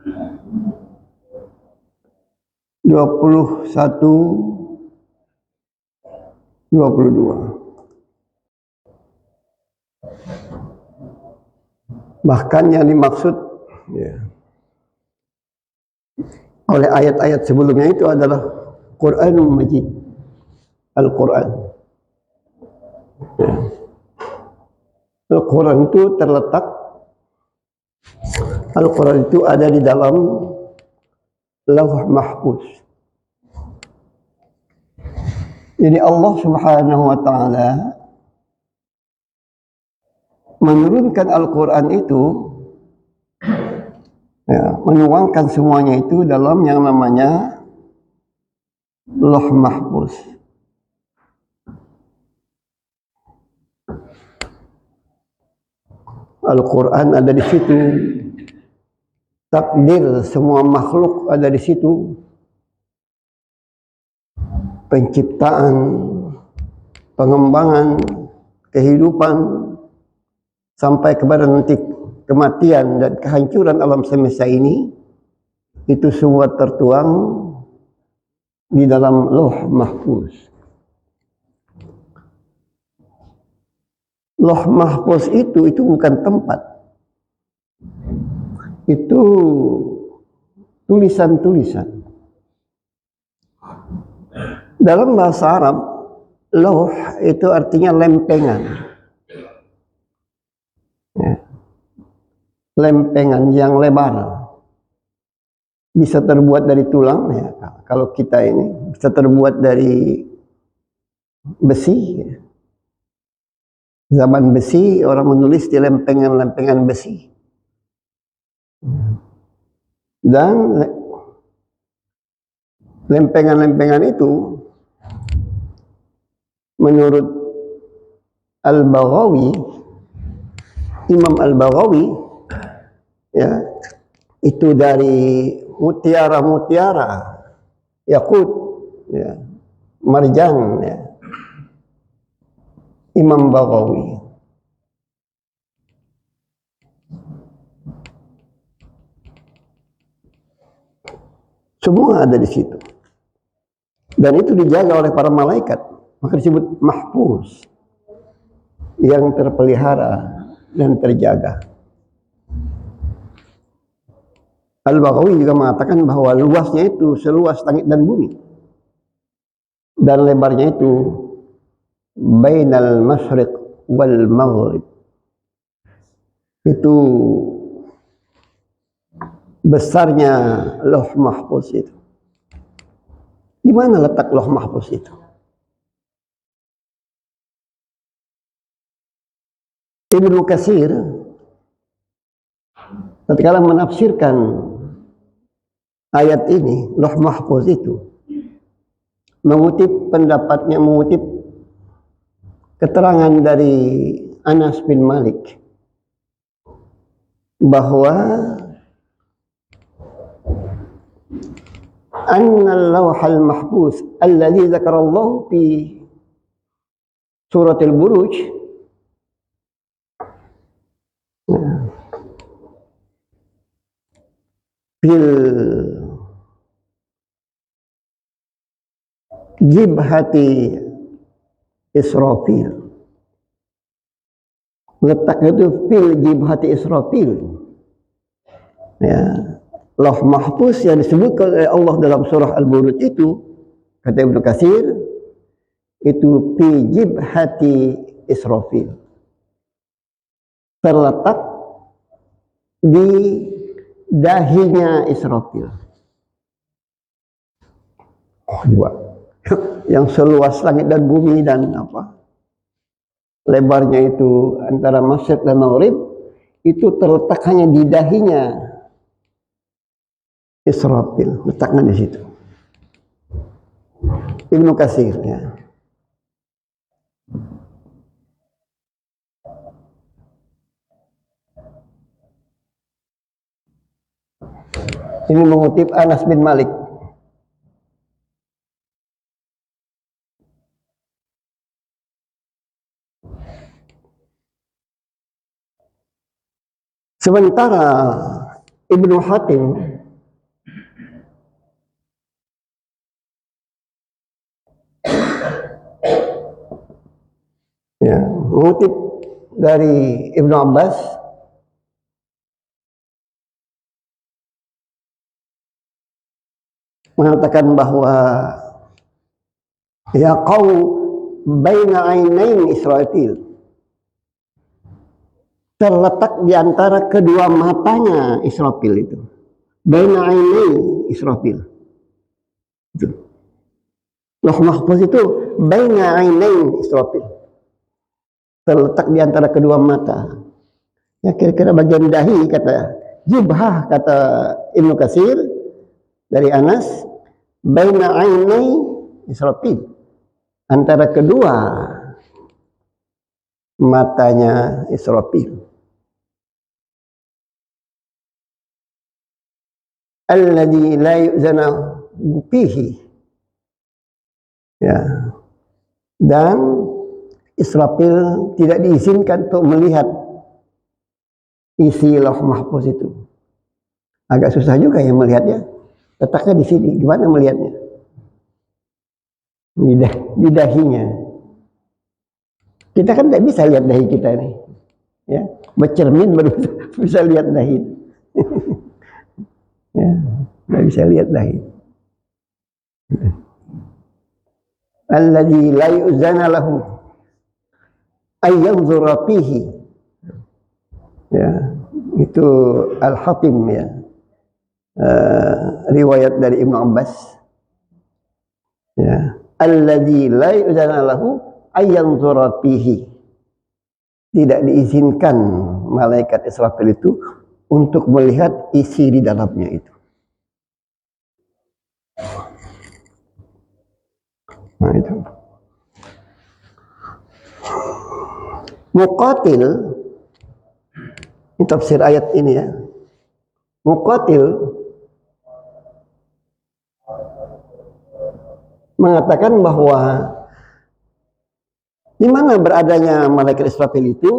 21, 22. Bahkan yang dimaksud ya, oleh ayat-ayat sebelumnya itu adalah Quranul Majid, Al-Quran. Ya. Al-Quran itu terletak, Al-Quran itu ada di dalam Lauh Mahfuz. Jadi Allah Subhanahu wa Ta'ala menurunkan Al-Quran itu, ya, menuangkan semuanya itu dalam yang namanya Lauh Mahfuz. Al-Quran ada di situ, takdir semua makhluk ada di situ, penciptaan, pengembangan, kehidupan, sampai kepada nanti kematian dan kehancuran alam semesta ini, itu semua tertuang di dalam Lauh Mahfuz. Lauh Mahfuz itu bukan tempat, itu tulisan-tulisan. Dalam bahasa Arab, lauh itu artinya lempengan. Ya. Lempengan yang lebar. Bisa terbuat dari tulang, ya. Kalau kita ini bisa terbuat dari besi. Ya. Zaman besi, orang menulis di lempengan-lempengan besi. Dan lempengan-lempengan itu menurut Al-Baghawi, Imam Al-Baghawi, ya, itu dari mutiara-mutiara, yakut, ya, marjan, ya. Imam Baghawi. Semua ada di situ. Dan itu dijaga oleh para malaikat. Maka disebut mahfuz, yang terpelihara dan terjaga. Al-Baghawi juga mengatakan bahwa luasnya itu seluas langit dan bumi. Dan lebarnya itu bainal masyriq wal maghrib. Itu besarnya Lauh Mahfuz itu. Di mana letak Lauh Mahfuz itu? Ibnu Katsir ketika menafsirkan ayat ini, Lauh Mahfuz itu, mengutip pendapatnya, mengutip keterangan dari Anas bin Malik bahwa annal lawhal mahfuz alladhi zakarallahu fi surat al-Buruj, bil jibhati Israfil, letaknya itu fil jibhati Israfil, ya. Lauh Mahfuz yang disebutkan oleh Allah dalam surah Al-Buruj itu, kata Ibnu Katsir, itu fi jibhati Israfil, terletak di dahinya Israfil. Oh, juga yang seluas langit dan bumi dan apa, lebarnya itu antara masyriq dan maghrib, itu terletak hanya di dahinya Israfil, letaknya di situ. Ibnu Katsir, ya. Ini mengutip Anas bin Malik. Sementara Ibnu Hatim ya, mengutip dari Ibnu Abbas mengatakan bahwa ya qaum baina ainain Israfil, terletak di antara kedua matanya Israfil itu. Baina ainain Israfil. Itu. Lauh Mahfuz itu baina ainain Israfil. Terletak di antara kedua mata. Ya kira-kira bagian dahi kata jibhah kata Ibnu Katsir dari Anas, baina ainai Israfil, antara kedua matanya Israfil. Alladzi la yu'zana fihi. Ya. Dan Israfil tidak diizinkan untuk melihat isi Lauh Mahfuz itu. Agak susah juga yang melihatnya. Letaknya di sini, gimana melihatnya? Di dahinya. Kita kan tidak bisa lihat dahi kita ini, ya. Bercermin baru bisa lihat dahi. Ya, tidak bisa lihat dahi. Alladzi la yu'zana lahu ay yanzura fihi. Ya, itu Al-Hatim ya. Riwayat dari Ibnu Abbas. Ya, alladzi la yu'zana lahu ay yanzura fihi. Tidak diizinkan malaikat Israfil itu untuk melihat isi di dalamnya itu. Nah itu. Muqatil, ini tafsir ayat ini ya. Muqatil mengatakan bahwa di mana beradanya malaikat Israfil itu,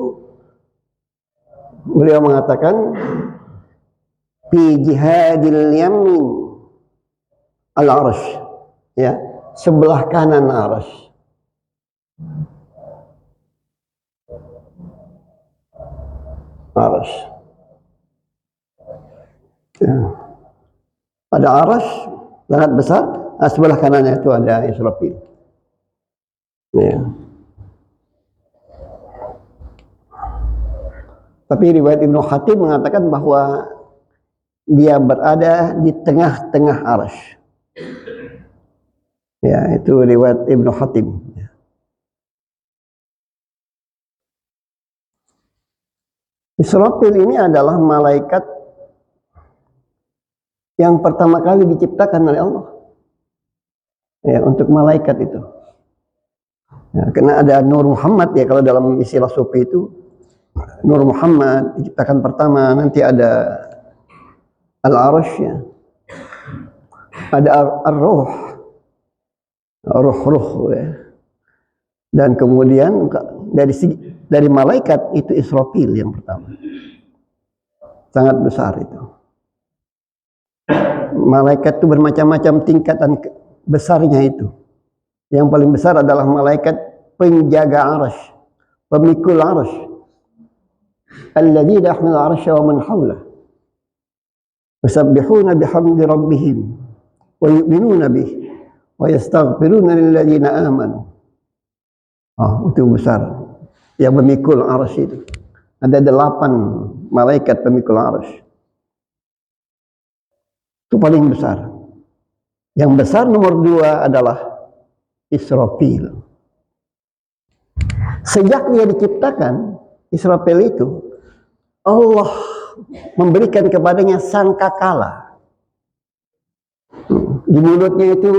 beliau mengatakan fi jihadil yamin al-arsh, ya, sebelah kanan arsh. Arsh. Ya. Ada arsh sangat besar, sebelah kanannya itu ada Israfil. Ya. Tapi riwayat Ibnu Hatim mengatakan bahwa dia berada di tengah-tengah arsh. Ya, itu riwayat Ibnu Hatim. Israfil ini adalah malaikat yang pertama kali diciptakan oleh Allah. Ya, untuk malaikat itu. Ya, karena ada Nur Muhammad ya, kalau dalam istilah sufi itu Nur Muhammad diciptakan pertama, nanti ada Al-Arsh ya. Ada Ar-Ruh. Ruh ya. Dan kemudian dari malaikat itu Israfil yang pertama. Sangat besar itu. Malaikat itu bermacam-macam tingkatan besarnya itu. Yang paling besar adalah malaikat penjaga arsh, pemikul arsh. Alladzi yahmilu arsya wa man hawlah. Yusabbihuna bihamdi rabbihim wa yu'minuna bihi wa yastaghfiruna lil ladzina amanu. Itu besar. Yang pemikul arsy itu. Ada 8 malaikat pemikul arsy. Itu paling besar. Yang besar nomor 2 adalah Israfil. Sejak dia diciptakan, Israfil itu, Allah memberikan kepadanya sangkakala. Di mulutnya itu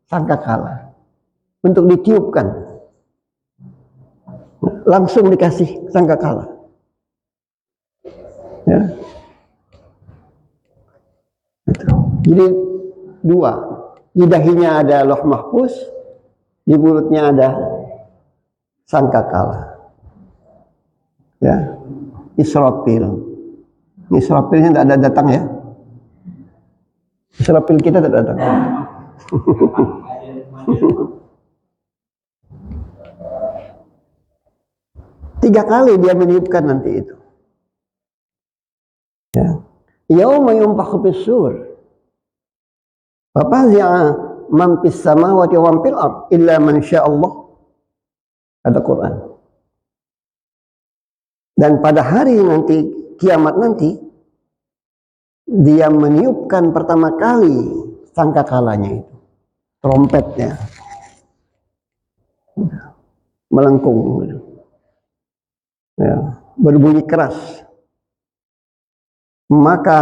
sangkakala untuk ditiupkan. Langsung dikasih sangkakala. Ya. Itu. Jadi 2, di dahinya ada Lauh Mahfuz, di mulutnya ada sangkakala. Ya, Israfil. Israfilnya tidak ada datang ya. Israfil kita tidak datang. Tiga kali dia meniupkan nanti itu. Ya. Yauma yunfakhu fis-sur. Fafazi'a man fis samawati wa man fil ard illa man syaa Allah. Kata Quran. Dan pada hari nanti kiamat nanti dia meniupkan pertama kali sangkakalanya itu, trompetnya melengkung, ya, berbunyi keras. Maka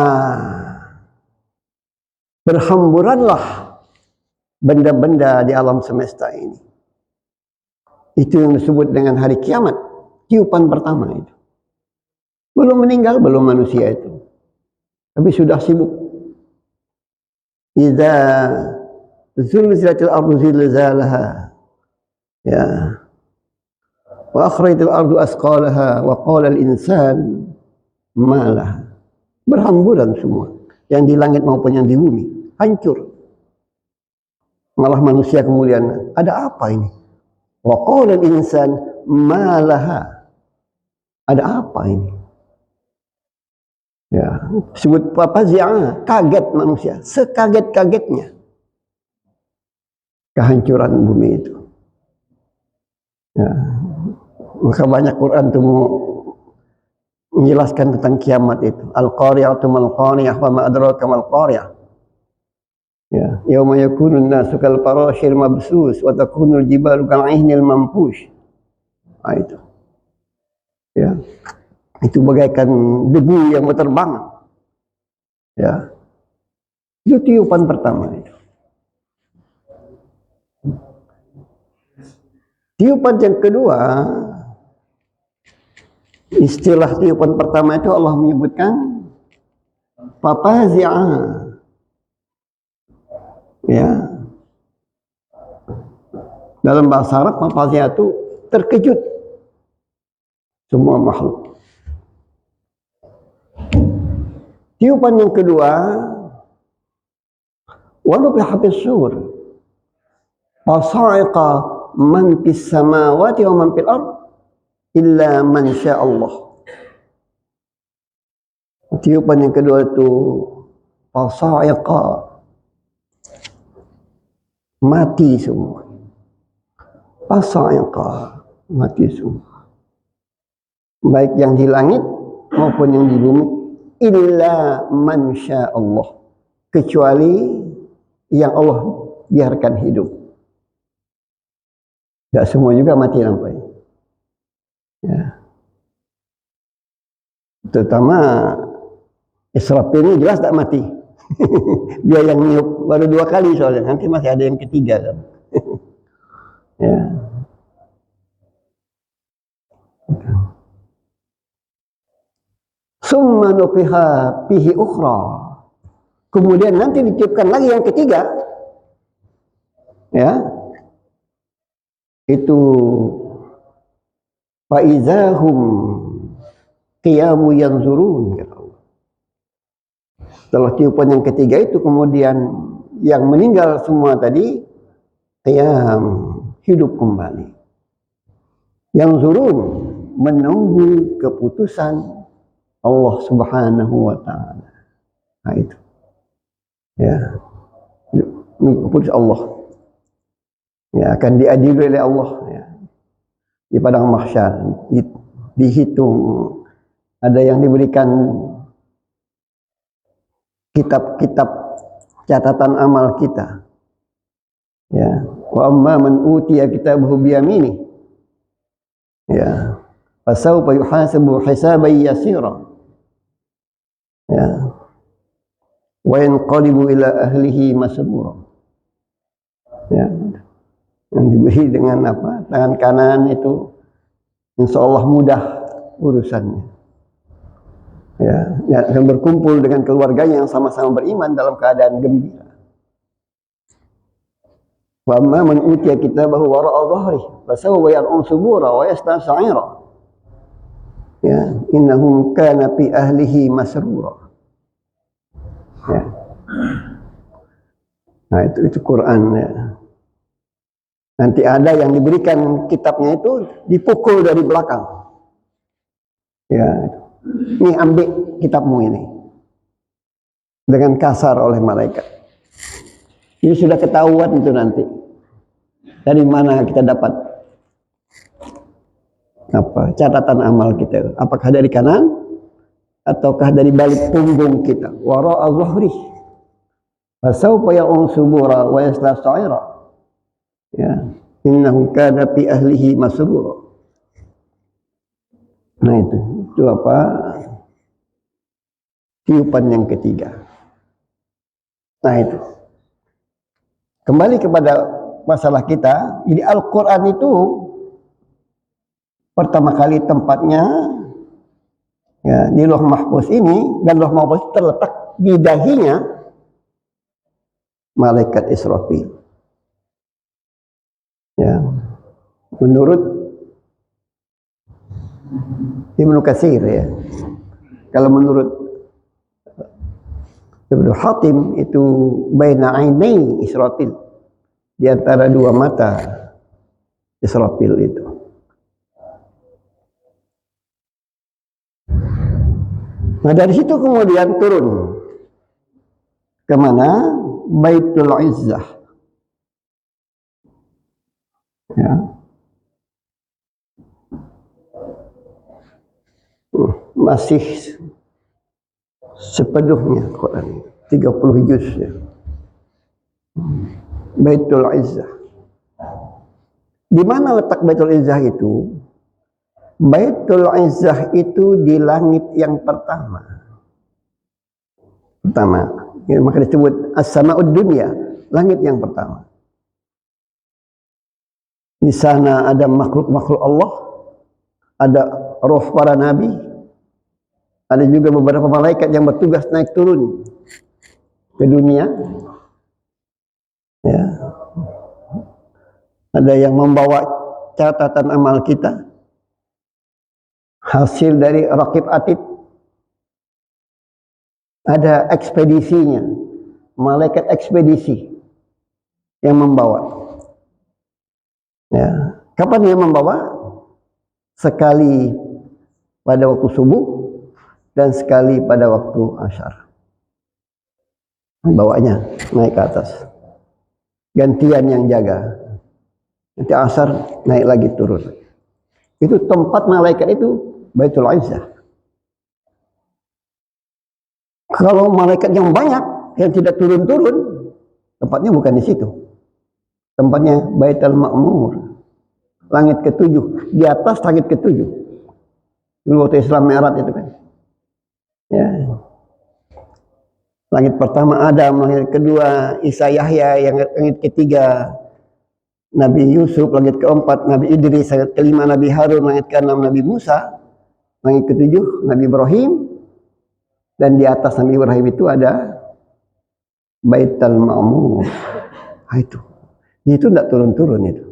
berhamburanlah benda-benda di alam semesta ini. Itu yang disebut dengan hari kiamat, tiupan pertama itu. Belum meninggal, belum manusia itu, tapi sudah sibuk. Idza zulzilatil ardu zilzalaha, ya, wa akhrajatil ardu asqalaha wa qala al insan ma laha. Berhamburan semua, yang di langit maupun yang di bumi, hancur. Malah manusia kemudian, ada apa ini? Wa qala al insan ma laha. Ada apa ini? Ya, sebut apa zi'ah, kaget manusia, sekaget-kagetnya kehancuran bumi itu. Ya, maka banyak Quran itu menjelaskan tentang kiamat itu. Al-qari'atu mal-qari'ah wa ma adraka mal-qari'ah. Ya, yauma yakunun nasu kal farashil mabsus wa takunul jibalu kal 'ihnil manfush. Ah, itu. Ya. Itu bagaikan debu yang berterbang. Ya. Itu tiupan pertama itu. Tiupan yang kedua, istilah tiupan pertama itu Allah menyebutkan fafazi'a. Ya. Dalam bahasa Arab fafazi'a itu terkejut semua makhluk. Tiupan yang kedua, wanufiha fis-sur fasa'iqa man fis samawati wa man fil ard illa man syaa Allah. Tiupan yang kedua itu fasa'iqa, mati semua. Fasa'iqa, mati semua. Baik yang di langit maupun yang di bumi. Illa man syaa Allah, kecuali yang Allah biarkan hidup. Tidak semua juga mati nampaknya. Ya. Terutama Israfil ini jelas tak mati. Dia yang niup baru 2 kali soalnya, nanti masih ada yang ketiga kan. Ya. Summa nufiha fihi ukhra. Kemudian nanti ditiupkan lagi yang ketiga. Ya. Itu fa izahum qiyamu yanzurun. Setelah tiupan yang ketiga itu kemudian yang meninggal semua tadi qiyam, hidup kembali. Yanzurun, menunggu keputusan Allah Subhanahu wa ta'ala. Nah itu. Ya. Keputusan Allah. Ya, akan diadili oleh Allah ya. Di padang mahsyar dihitung, ada yang diberikan kitab-kitab catatan amal kita. Ya, wa amma man utiya kitabahu biyamini. Ya. Fasawfa yuhasabu hisaban yasira. Ya. Wa yanqalibu ila ahlihi masrura. Ya. Yang diberi dengan apa? Tangan kanan itu insyaallah mudah urusannya. Ya, yang berkumpul dengan keluarganya yang sama-sama beriman dalam keadaan gembira. Wa amma man utiya kitabahu wara'a dhahrihi fasawfa yar'u subura wa yasla sa'ira. Ya, innahum kana fi ahlihi masrura. Ya. Nah, itu Quran ya. Nanti ada yang diberikan kitabnya itu dipukul dari belakang. Ya, ini ambil kitabmu ini. Dengan kasar oleh malaikat. Ini sudah ketahuan itu nanti. Dari mana kita dapat catatan amal kita? Apakah dari kanan ataukah dari balik punggung kita? Wara'a zuhri. Fasawfa ya'un subura wa yasla sa'ira. Ya, innahu kana fi ahlihi masrura. Nah itu apa? Tiupan yang ketiga. Nah itu. Kembali kepada masalah kita, jadi Al-Quran itu pertama kali tempatnya ya, di Lauh Mahfuz ini, dan Lauh Mahfuz terletak di dahinya malaikat Israfil. Ya, menurut Ibnu Katsir ya, kalau menurut Ibnu Hatim itu baina ainai Israfil, di antara dua mata Israfil itu. Nah dari situ kemudian turun kemana? Baitul Izzah. Ya. Masih sepenuhnya Quran 30 juz ya. Baitul Izzah. Di mana letak Baitul Izzah itu? Baitul Izzah itu di langit yang pertama. Ya, maka disebut as-sama'ud dunya, langit yang pertama. Di sana ada makhluk-makhluk Allah, ada roh para nabi, ada juga beberapa malaikat yang bertugas naik turun ke dunia. Ya. Ada yang membawa catatan amal kita, hasil dari Raqib Atid. Ada ekspedisinya, malaikat ekspedisi yang membawa. Ya. Kapan dia membawa? Sekali pada waktu subuh dan sekali pada waktu asyar. Bawanya naik ke atas. Gantian yang jaga. Nanti asar naik lagi turun. Itu tempat malaikat itu Baitul Izzah. Kalau malaikat yang banyak yang tidak turun-turun, tempatnya bukan di situ. Tempatnya Baitul Ma'mur. Langit ke-7, di atas langit ke-7. Dulu waktu Islam Mi'raj itu kan. Ya. Langit pertama Adam, langit kedua Isa Yahya, yang langit ketiga Nabi Yusuf, langit keempat Nabi Idris, langit kelima Nabi Harun, langit keenam Nabi Musa, langit ketujuh Nabi Ibrahim, dan di atas Nabi Ibrahim itu ada Baitul Ma'mur. Nah, itu tidak turun-turun itu.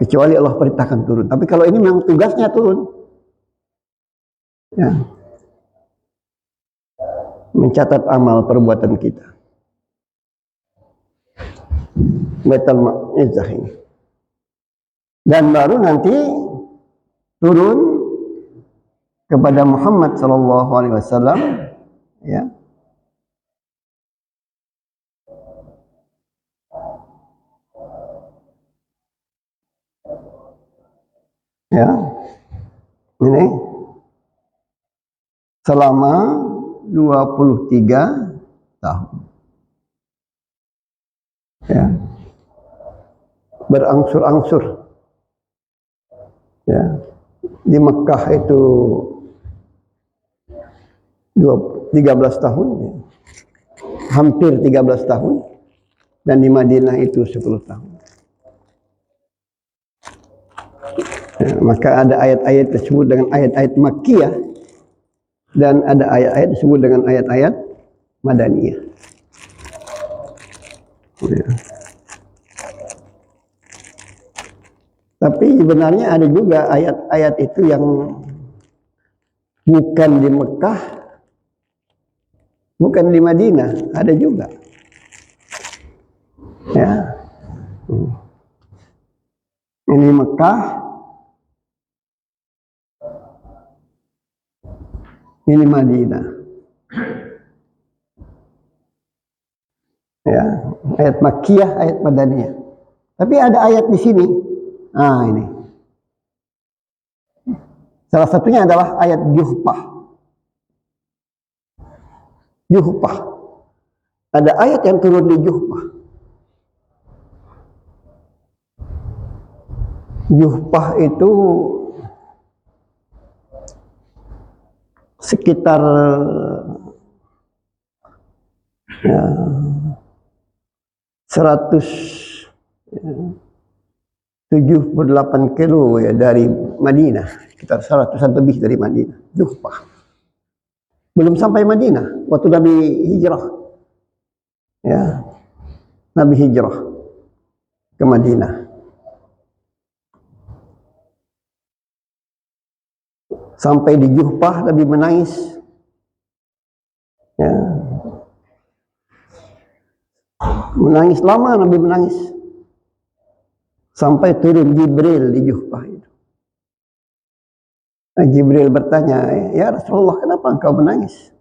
Kecuali Allah perintahkan turun. Tapi kalau ini memang tugasnya turun. Ya. Mencatat amal perbuatan kita. Baitul Izzah ini. Dan baru nanti turun kepada Muhammad sallallahu alaihi wasallam, ya. Ya. Ini selama 23 tahun. Ya. Berangsur-angsur. Ya. Di Mekah itu 13 tahun. Ya. Hampir 13 tahun. Dan di Madinah itu 10 tahun. Ya, maka ada ayat-ayat disebut dengan ayat-ayat Makkiyah dan ada ayat-ayat disebut dengan ayat-ayat Madaniyah. Ya. Tapi sebenarnya ada juga ayat-ayat itu yang bukan di Mekah, bukan di Madinah, ada juga. Ya. Ini Mekah, ini Madinah. Ya, ayat Makkiyah, ayat Madaniyah. Tapi ada ayat di sini. Ah, ini. Salah satunya adalah ayat Juhpah. Juhpah. Ada ayat yang turun di Juhpah. Juhpah itu sekitar ya, 178 kilo ya dari Madinah, sekitar 100-an lebih dari Madinah. Juhpah. Belum sampai Madinah waktu Nabi hijrah. Ya. Nabi hijrah ke Madinah. Sampai di Juhpah Nabi menangis. Ya. Menangis lama Nabi menangis. Sampai turun Jibril di Juhpah itu. Nah, Jibril bertanya, "Ya Rasulullah, kenapa engkau menangis?"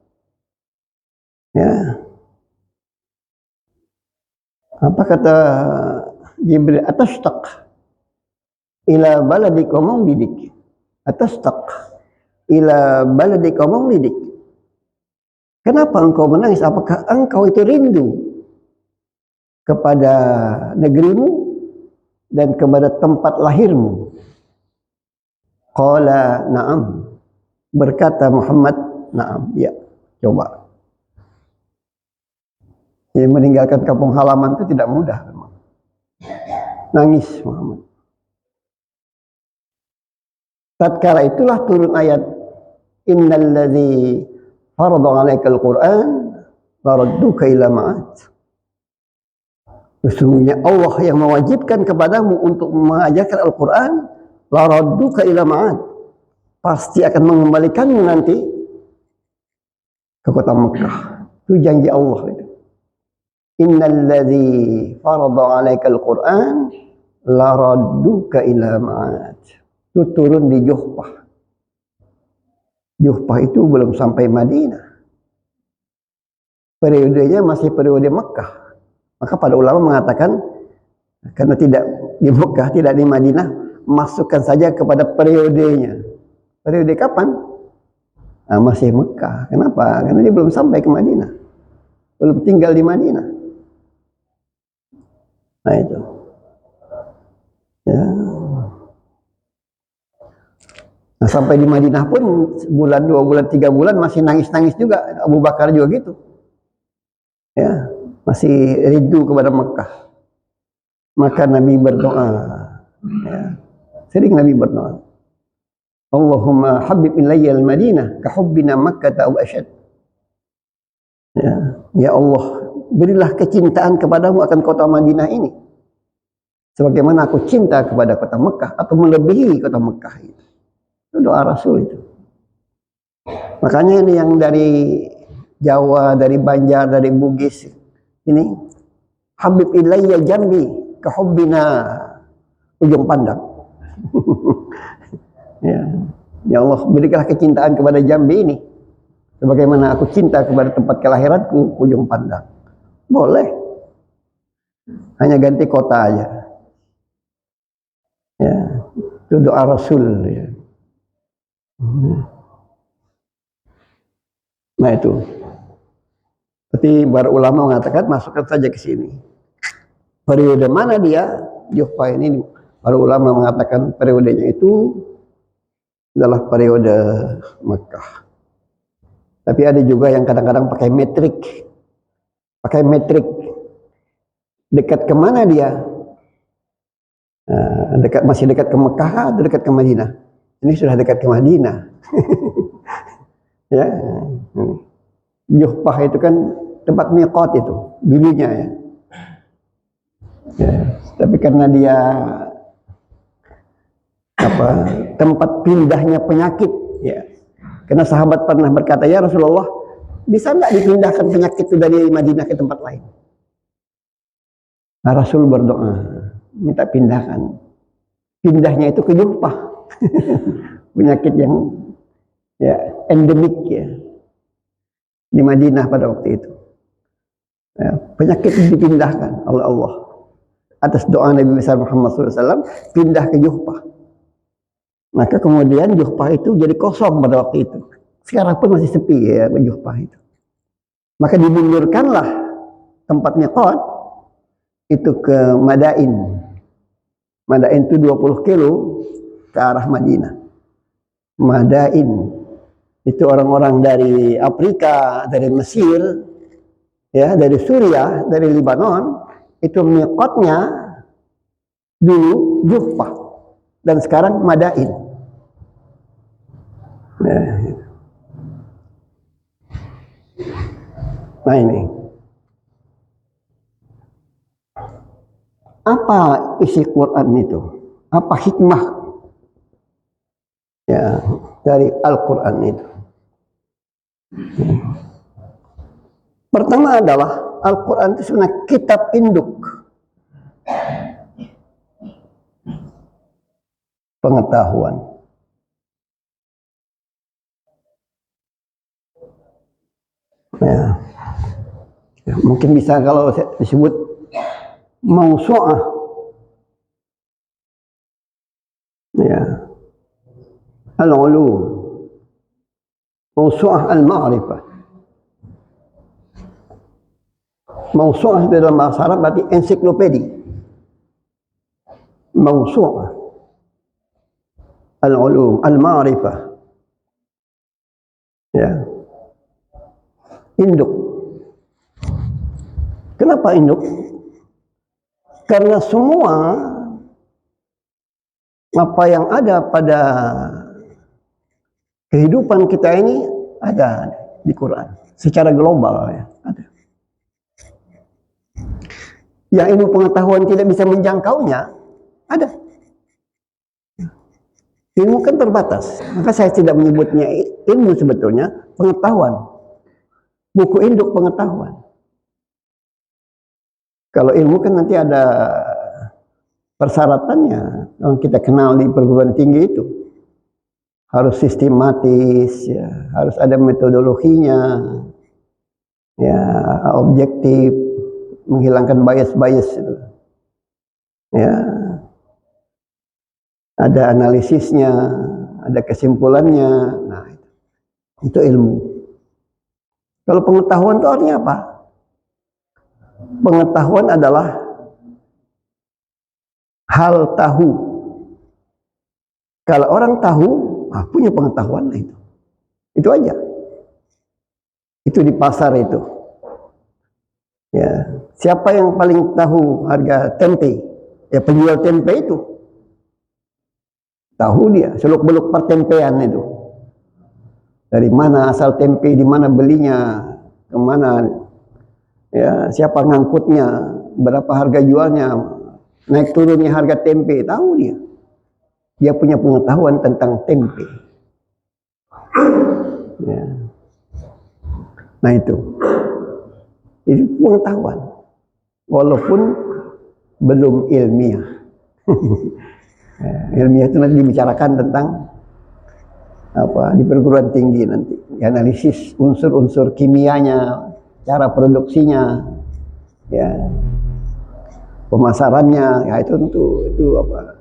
Ya. Apa kata Jibril? "Atashtaq ila baladika maulidik." Atashtaq ila baladika maulidik. Kenapa engkau menangis? Apakah engkau itu rindu kepada negerimu dan kepada tempat lahirmu? Qala na'am. Berkata Muhammad, na'am, ya, coba. Jadi meninggalkan kampung halaman itu tidak mudah memang. Nangis Muhammad. Tatkala itulah turun ayat innal ladzi farada 'alaikal Qur'an laradduka ila ma'ad. Sesungguhnya Allah yang mewajibkan kepadamu untuk mengajarkan Al-Qur'an, laradduka ila ma'ad. Pasti akan mengembalikanmu nanti ke kota Mekah. Itu janji Allah itu. Innal ladzi farada 'alaikal Qur'an laradduka ila ma'ad. Itu turun di Juhpah. Juhpah itu belum sampai Madinah. Periodenya masih periode Mekah. Maka para ulama mengatakan, karena tidak di Mekah, tidak di Madinah, masukkan saja kepada periodenya. Periode kapan? Nah, masih Mekah. Kenapa? Karena dia belum sampai ke Madinah. Belum tinggal di Madinah. Nah itu. Ya. Nah, sampai di Madinah pun bulan, 2 bulan, 3 bulan masih nangis-nangis juga. Abu Bakar juga gitu. Ya, masih rindu kepada Mekah. Maka Nabi berdoa. Ya. Sering Nabi berdoa. Allahumma habib ilayya al-Madinah ka hubbina Makkah aw asyad. Ya Allah, berilah kecintaan kepadamu akan kota Madinah ini. Sebagaimana aku cinta kepada kota Mekah atau melebihi kota Mekah itu. Itu doa Rasul itu. Makanya ini yang dari Jawa, dari Banjar, dari Bugis ini habib ilayya jambi kahubbina ujung pandang. Ya Allah, berikanlah kecintaan kepada Jambi ini sebagaimana aku cinta kepada tempat kelahiranku ujung pandang. Boleh. Hanya ganti kota aja. Ya, itu doa Rasul ya. Nah itu. Tapi para ulama mengatakan masukkan saja ke sini. Periode mana dia? Juhpah ini para ulama mengatakan periodenya itu adalah periode Mekah. Tapi ada juga yang kadang-kadang pakai metrik. Pakai metrik. Dekat kemana dia? Masih dekat ke Mekah atau dekat ke Madinah? Ini sudah dekat ke Madinah. Ya. Juhpah itu kan tempat miqat itu dulunya ya. Ya. Tapi karena dia tempat pindahnya penyakit ya. Karena sahabat pernah berkata, ya Rasulullah, bisa nggak dipindahkan penyakit itu dari Madinah ke tempat lain? Nah, Rasul berdoa, minta pindahkan. Pindahnya itu ke Juhfah. Penyakit yang ya endemik ya di Madinah pada waktu itu. Ya, penyakit dipindahkan oleh Allah atas doa Nabi besar Muhammad SAW, pindah ke Juhfah. Maka kemudian Juhfah itu jadi kosong pada waktu itu. Sekarang pun masih sepi ya Juhfah itu. Maka dimundurkanlah tempat miqat itu ke Madain. Madain itu 20 kilo ke arah Madinah. Madain itu orang-orang dari Afrika, dari Mesir, ya, dari Suriah, dari Lebanon, itu miqatnya dulu Juhfah dan sekarang Madain. Nah ini, apa isi Quran itu? Apa hikmah ya dari Al-Quran itu? Pertama adalah Al-Quran itu sebenarnya kitab induk pengetahuan. Ya. Ya, mungkin bisa kalau disebut mausu'ah. Ya. Al-ulum. Mausu'ah al-ma'rifah. Mausu'ah dalam bahasa Arab berarti ensiklopedi. Mausu'ah al-ulum al-ma'rifah. Ya. Induk. Kenapa induk? Karena semua apa yang ada pada kehidupan kita ini ada di Quran secara global ya, ada. Yang ilmu pengetahuan tidak bisa menjangkaunya ada. Ilmu kan terbatas, maka saya tidak menyebutnya ilmu, sebetulnya pengetahuan. Buku induk pengetahuan. Kalau ilmu kan nanti ada persyaratannya yang kita kenal di perguruan tinggi itu. Harus sistematis, ya, harus ada metodologinya, ya, objektif, menghilangkan bias-bias itu. Ya. Ada analisisnya, ada kesimpulannya. Nah, itu ilmu. Kalau pengetahuan itu artinya apa? Pengetahuan adalah hal tahu. Kalau orang tahu, punya pengetahuan lah itu. Itu aja. Itu di pasar itu. Ya, siapa yang paling tahu harga tempe? Ya penjual tempe itu. Tahu dia, seluk-beluk pertempean itu. Dari mana asal tempe, di mana belinya, kemana, ya, siapa ngangkutnya, berapa harga jualnya, naik turunnya harga tempe, tahu dia. Dia punya pengetahuan tentang tempe. Ya. Nah itu pengetahuan, walaupun belum ilmiah. Ilmiah itu nanti dibicarakan tentang apa di perguruan tinggi nanti, analisis unsur-unsur kimianya, cara produksinya, ya, pemasarannya, ya itu tentu itu apa?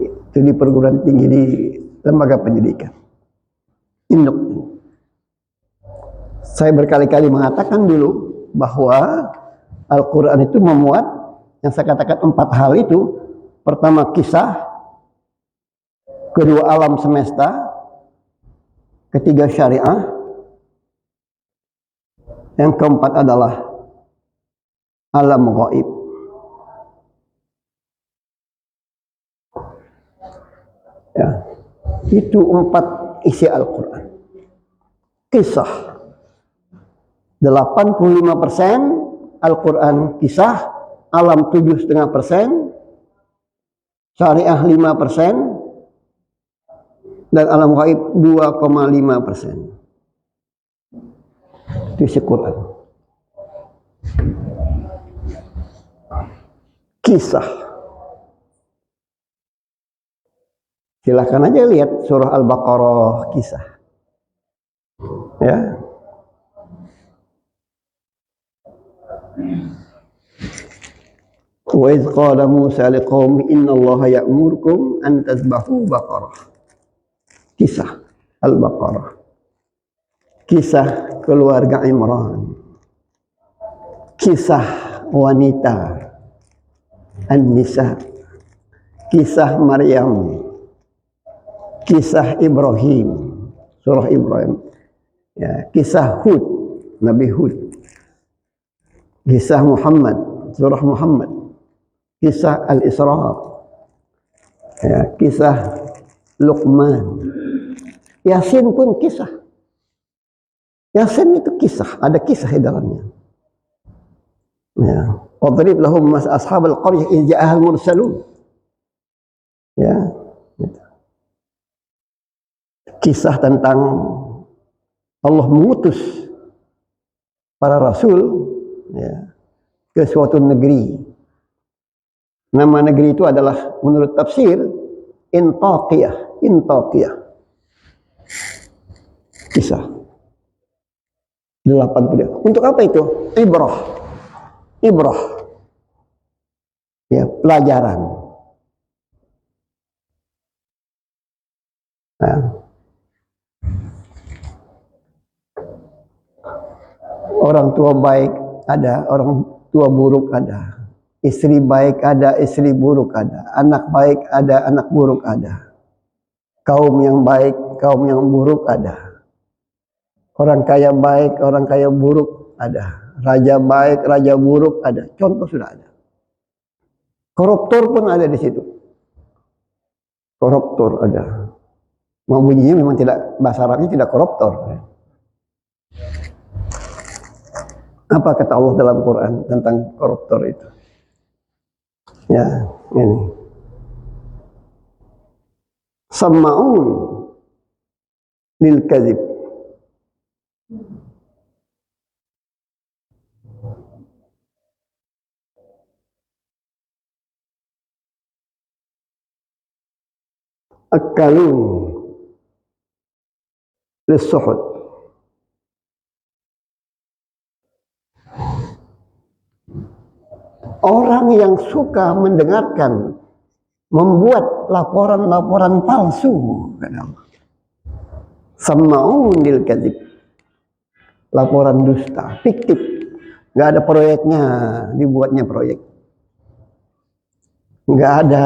Itu di perguruan tinggi, di lembaga pendidikan. Induk. Saya berkali-kali mengatakan dulu bahwa Al-Quran itu memuat yang saya katakan 4 hal itu. Pertama kisah, kedua alam semesta, ketiga syariah, yang keempat adalah alam gaib. Ya, itu 4 isi Al-Quran. Kisah 85% Al-Quran kisah, alam 7,5%, syariah 5%, dan alam gaib 2,5%. Itu isi Quran. Kisah. Silakan aja lihat surah Al-Baqarah kisah. Ya. Wa idh qala Musa liqaumi innallaha ya'murukum an tadhbahu baqarah. Kisah Al-Baqarah. Kisah keluarga Imran. Kisah wanita An-Nisa. Kisah Maryam. Kisah Ibrahim, surah Ibrahim. Ya, kisah Hud, Nabi Hud. Kisah Muhammad, surah Muhammad. Kisah Al-Isra. Ya, kisah Luqman. Yasin pun kisah. Yasin itu kisah, ada kisah di dalamnya. Ya, wadrib lahum ashabal qaryah idh ja'ahal mursalun. Ya. Kisah tentang Allah mengutus para rasul ya, ke suatu negeri. Nama negeri itu adalah menurut tafsir Intaqiyah. Intaqiyah. Kisah 80. Untuk apa itu? Ibrah. Ibrah. Ya, pelajaran. Nah. Orang tua baik ada, orang tua buruk ada. Istri baik ada, istri buruk ada. Anak baik ada, anak buruk ada. Kaum yang baik, kaum yang buruk ada. Orang kaya baik, orang kaya buruk ada. Raja baik, raja buruk ada. Contoh sudah ada. Koruptor pun ada di situ. Koruptor ada. Mau bunyinya memang tidak, bahasa Arabnya tidak koruptor. Apa kata Allah dalam Quran tentang koruptor itu? Ya, ini. Sama'un lil kadzib. Akalun lis-suhud. Orang yang suka mendengarkan, membuat laporan-laporan palsu, sama'un lil kadzib, laporan dusta, fiktif, nggak ada proyeknya, dibuatnya proyek, nggak ada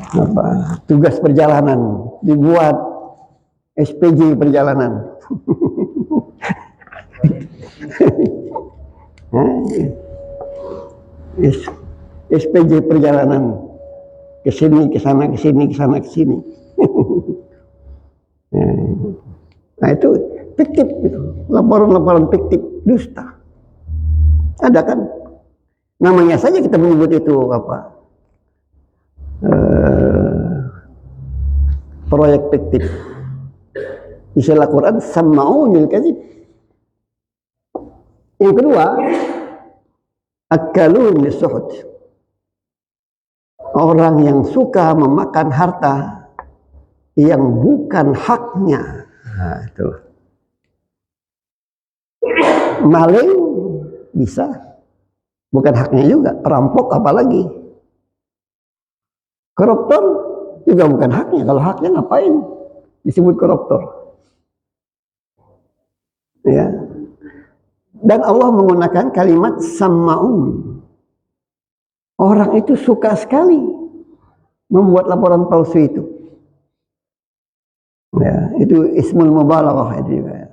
apa tugas perjalanan, dibuat SPJ perjalanan. SPJ perjalanan ke sini, ke sana, ke sini, ke sana, ke sini. Nah itu fiktif itu, laporan-laporan fiktif dusta. Ada kan? Namanya saja kita menyebut itu apa? Proyek fiktif. Istilah Quran sama'unil kadzib. Yang kedua, akalun lis-suhud. Orang yang suka memakan harta yang bukan haknya. Nah, itu. Maling bisa, bukan haknya juga. Perampok apalagi. Koruptor juga bukan haknya. Kalau haknya ngapain disebut koruptor? Ya. Dan Allah menggunakan kalimat sama'un. Orang itu suka sekali membuat laporan palsu itu. Ya, itu ismul mubalaghah itu juga.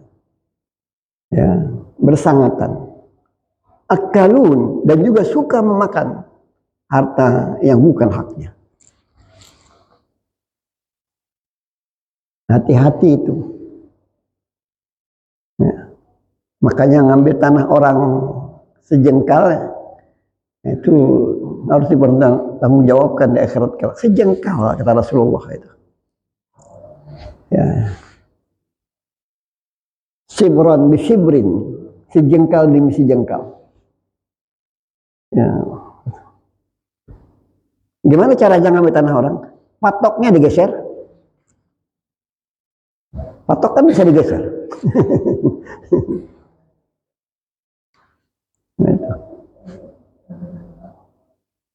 Ya, bersangatan. Akalun, dan juga suka memakan harta yang bukan haknya. Hati-hati itu. Ya. Makanya ngambil tanah orang sejengkal itu harus dipertanggungjawabkan di akhirat kelak. Sejengkal kata Rasulullah itu. Ya. Sibran bisibrin, sejengkal demi sejengkal. Ya. Gimana cara jangan ambil tanah orang? Patoknya digeser. Patok kan bisa digeser.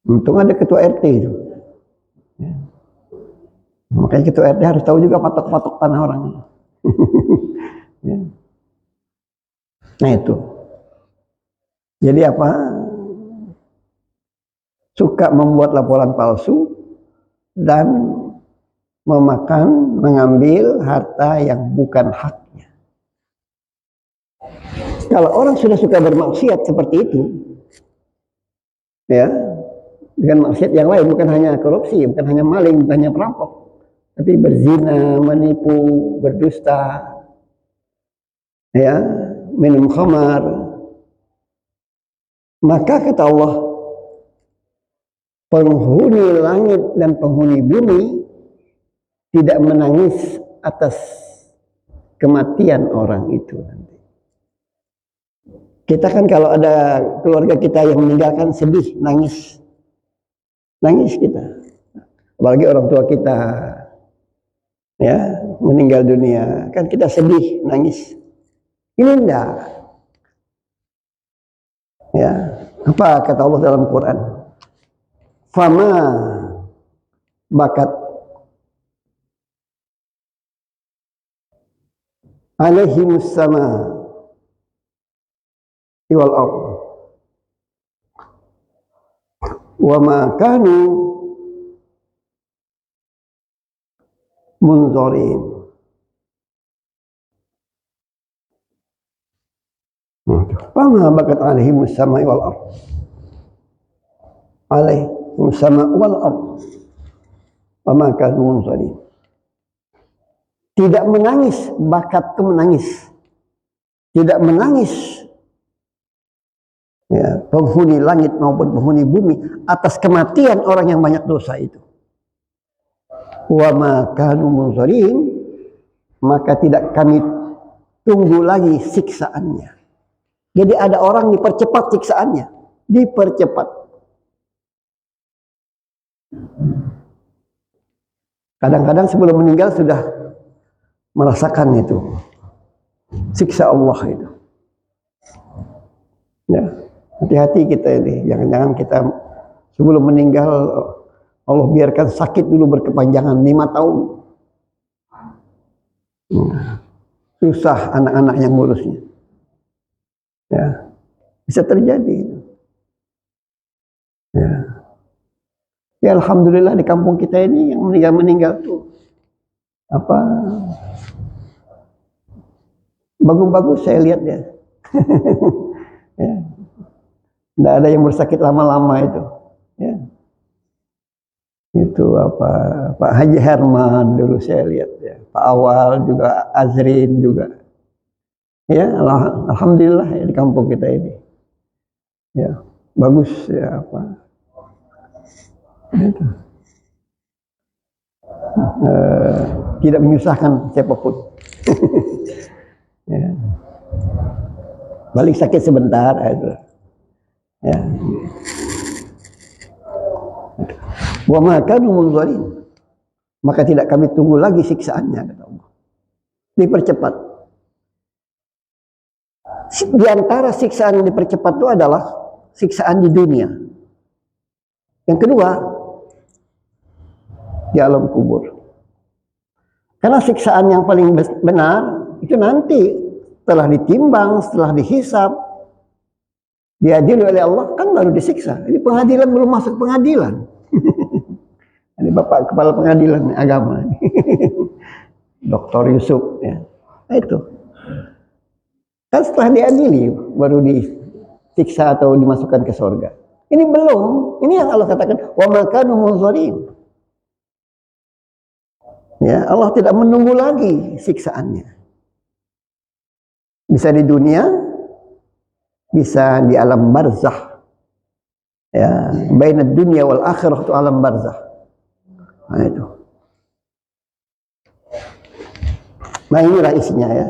Untung ada ketua RT itu. Ya. Makanya ketua RT harus tahu juga patok-patok tanah orang. Ya. Nah itu. Jadi apa? Suka membuat laporan palsu dan mengambil harta yang bukan haknya. Kalau orang sudah suka bermaksiat seperti itu, ya, dengan maksiat yang lain, bukan hanya korupsi, bukan hanya maling, bukan hanya perampok, tapi berzina, menipu, berdusta, ya, minum khamar, maka kata Allah, penghuni langit dan penghuni bumi tidak menangis atas kematian orang itu nanti. Kita kan kalau ada keluarga kita yang meninggalkan sedih, nangis kita. Apalagi orang tua kita, ya, meninggal dunia, kan kita sedih, nangis. Ini enggak. Ya, apa kata Allah dalam Quran? Fama bakat alaihimus sama wal ardh wa ma kanu munzarin. Fama bakat alaihimus sama wal ardh, alaihimus sama wal ardh wa ma kanu munzarin. Tidak menangis, bakat itu menangis. Tidak menangis, ya, penghuni langit maupun penghuni bumi atas kematian orang yang banyak dosa itu. Wa ma kanu munzarin, maka tidak kami tunggu lagi siksaannya. Jadi ada orang dipercepat siksaannya, dipercepat. Kadang-kadang sebelum meninggal sudah merasakan itu siksa Allah itu. Ya, hati-hati kita ini, jangan-jangan kita sebelum meninggal Allah biarkan sakit dulu berkepanjangan 5 tahun. Susah anak-anak yang ngurusnya. Ya, bisa terjadi. Ya. Ya alhamdulillah di kampung kita ini yang meninggal tuh apa? Bagus-bagus saya lihat ya. Ya. Tidak ada yang bersakit lama-lama itu. Ya. Itu apa? Pak Haji Herman dulu saya lihat ya. Pak Awal juga, Azrin juga. Ya, alhamdulillah ya, di kampung kita ini. Ya, bagus ya apa? Itu. Tidak menyusahkan siapapun. Ya. Balik sakit sebentar itu. Ya. Wa ma kanu munzarin, maka tidak kami tunggu lagi siksaannya, kata Allah. Dipercepat. Di antara siksaan yang dipercepat itu adalah siksaan di dunia. Yang kedua, di alam kubur. Karena siksaan yang paling benar itu nanti setelah ditimbang, setelah dihisab, diadili oleh Allah, kan baru disiksa. Ini pengadilan belum masuk pengadilan. Ini Bapak Kepala Pengadilan Agama. Dr. Yusuf. Ya. Nah, itu. Kan setelah diadili, baru disiksa atau dimasukkan ke surga. Ini belum. Ini yang Allah katakan, wa ma kanu munzarin. Ya, Allah tidak menunggu lagi siksaannya. Bisa di dunia, bisa di alam barzakh. Ya, bainad dunya wal akhirah itu alam barzakh. Nah itu. Nah inilah isinya ya.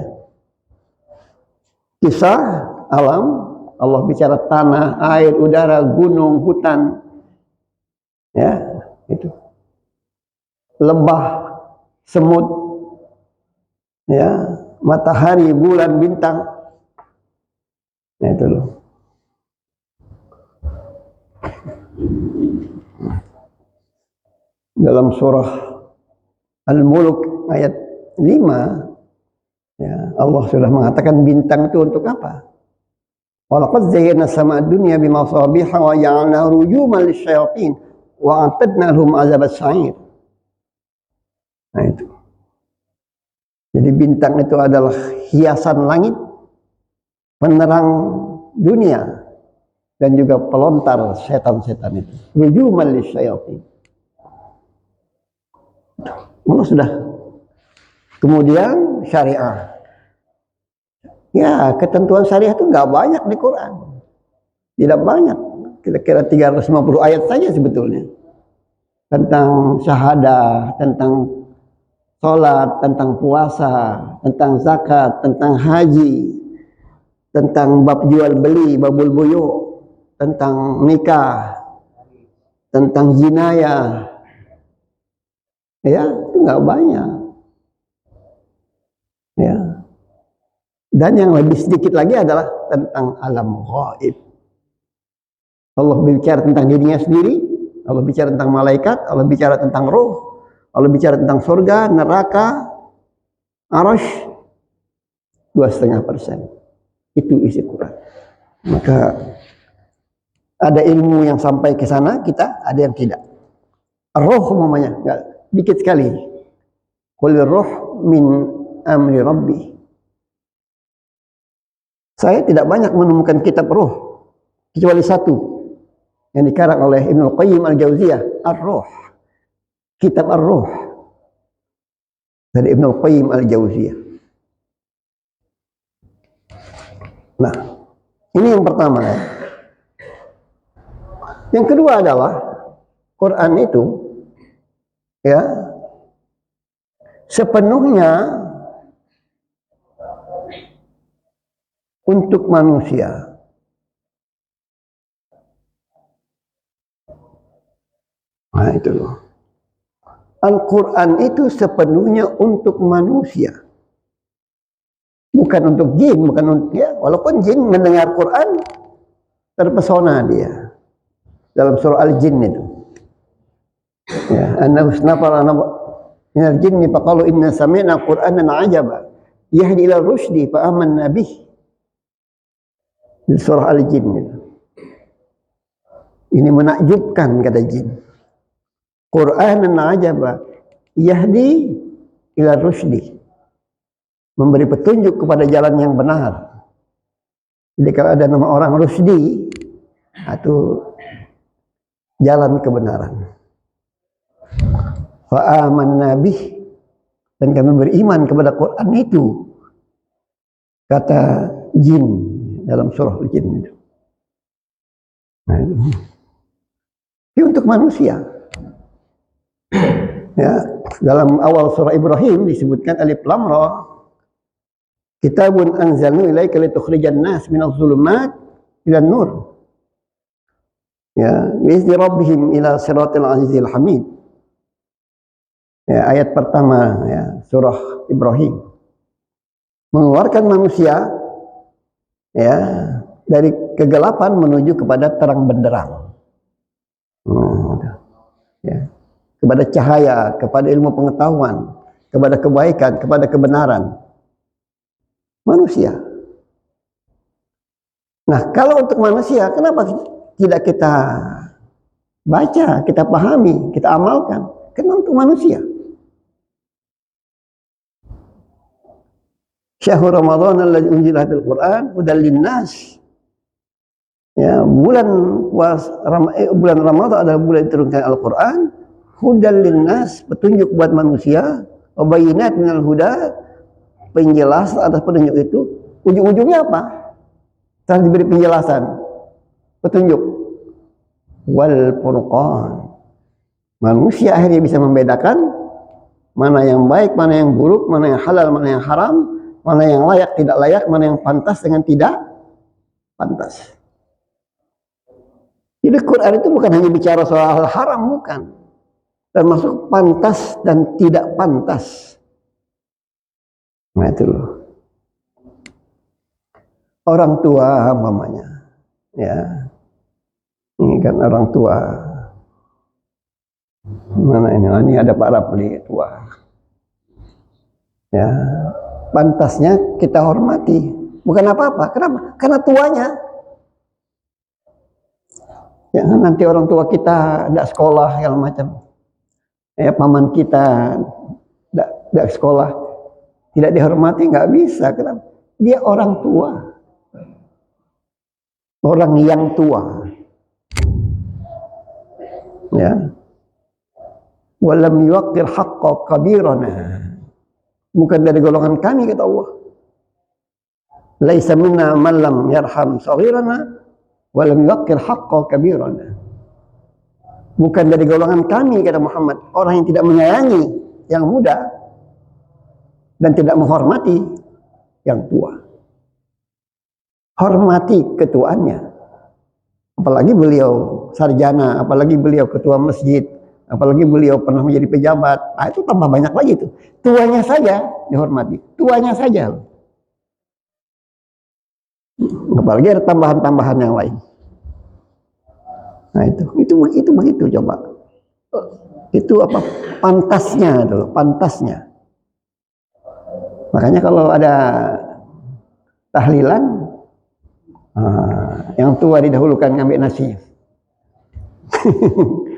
Kisah alam, Allah bicara tanah, air, udara, gunung, hutan, ya itu, lembah, semut, ya, matahari, bulan, bintang. Nah itu loh. Dalam surah Al-Mulk ayat 5, ya, Allah sudah mengatakan bintang itu untuk apa? Walaqad zayyana as-samaa'a ad-dunya bimasabiha wa ja'alnaha rujuman lisyayatin wa a'tadna lahum 'adzabas sa'ir. Nah itu. Jadi bintang itu adalah hiasan langit, penerang dunia, dan juga pelontar setan-setan itu. Rujuman lisyayatin. Allah sudah. Kemudian syariah. Ya, ketentuan syariah itu nggak banyak di Quran. Tidak banyak. Kira-kira 350 ayat saja sebetulnya. Tentang syahadah, tentang sholat, tentang puasa, tentang zakat, tentang haji, tentang bab jual beli, babul buyu, tentang nikah, tentang jinayah. Ya, itu nggak banyak. Ya. Dan yang lebih sedikit lagi adalah tentang alam ghaib. Allah bicara tentang dirinya sendiri, Allah bicara tentang malaikat, Allah bicara tentang roh, Allah bicara tentang surga, neraka, arasy, 2,5%. Itu isi Quran. Maka ada ilmu yang sampai ke sana kita, ada yang tidak. Roh umpamanya, enggak, dikit sekali. Qul roh min amri rabbi. Saya tidak banyak menemukan kitab roh kecuali satu yang dikarang oleh Ibnu Qayyim Al-Jauziyah, Ar-Ruh. Kitab Ar-Ruh dari Ibnu Qayyim Al-Jauziyah. Nah, ini yang pertama ya. Yang kedua adalah Quran itu ya sepenuhnya untuk manusia. Nah itu loh. Al-Quran itu sepenuhnya untuk manusia. Bukan untuk jin, bukan untuk, ya, walaupun jin mendengar Quran terpesona dia. Dalam surah Al-Jin itu. Ya, annahu snafara minal jinni faqalu inna sami'na Qur'anan 'ajaba yahdi ila rusydi fa amanna bih. Di surah Al-Jin itu. Ini menakjubkan kata jin. Qur'anan 'ajaba yahdi ila rusydi. Memberi petunjuk kepada jalan yang benar. Jadi kalau ada nama orang Rusdi, itu jalan kebenaran. Fa amanna bih, dan kami beriman kepada Quran itu, kata jin dalam surah Al-Jin itu. Nah, itu untuk manusia. Ya, dalam awal surah Ibrahim disebutkan alif lam ra, kitabun anzalnu ilaika litukhrijan nas minadh dhulumat ilan nur. Ya, bi'izni rabbihim ila siratil azizil hamid. Ya, ayat pertama ya, surah Ibrahim. Mengeluarkan manusia ya dari kegelapan menuju kepada terang benderang. Ya, kepada cahaya, kepada ilmu pengetahuan, kepada kebaikan, kepada kebenaran. Manusia. Nah, kalau untuk manusia, kenapa tidak kita baca, kita pahami, kita amalkan? Karena untuk manusia. Syahrul Ramadan alladzi unzila fil Qur'an hudal linnas. Ya, bulan Ramadan adalah bulan diturunkan Al-Qur'an, hudal linnas, petunjuk buat manusia, wa bayyinat minal huda, penjelasan atas petunjuk itu. Ujung-ujungnya apa? Setelah diberi penjelasan, petunjuk, wal furqan, manusia akhirnya bisa membedakan mana yang baik, mana yang buruk, mana yang halal, mana yang haram, mana yang layak, tidak layak, mana yang pantas dengan tidak pantas. Jadi Quran itu bukan hanya bicara soal haram, bukan. Termasuk pantas dan tidak pantas. Nah itu loh. Orang tua mamanya, ya. Ini kan orang tua. Mana ini? Ini ada Pak Rapli tua. Ya, pantasnya kita hormati. Bukan apa-apa. Kenapa? Karena tuanya. Jangan nanti orang tua kita tidak sekolah yang macam. Ya, paman kita tidak sekolah, tidak dihormati, nggak bisa. Kenapa? Dia orang tua. Orang yang tua. Ya. Walam yuqir haqqa kabirana. Bukan dari golongan kami, kata Allah. Laisa minna man lam yarham saghirana walam yuqir haqqa kabirana. Bukan dari golongan kami, kata Muhammad, orang yang tidak menyayangi yang muda dan tidak menghormati yang tua. Hormati ketuanya. Apalagi beliau sarjana, apalagi beliau ketua masjid, apalagi beliau pernah menjadi pejabat. Nah, itu tambah banyak lagi tuh. Tuanya saja dihormati, tuanya saja. Apalagi ada tambahan-tambahan yang lain. Nah itu begitu coba. Itu apa pantasnya itu loh, pantasnya. Makanya kalau ada tahlilan, yang tua didahulukan ngambil nasi.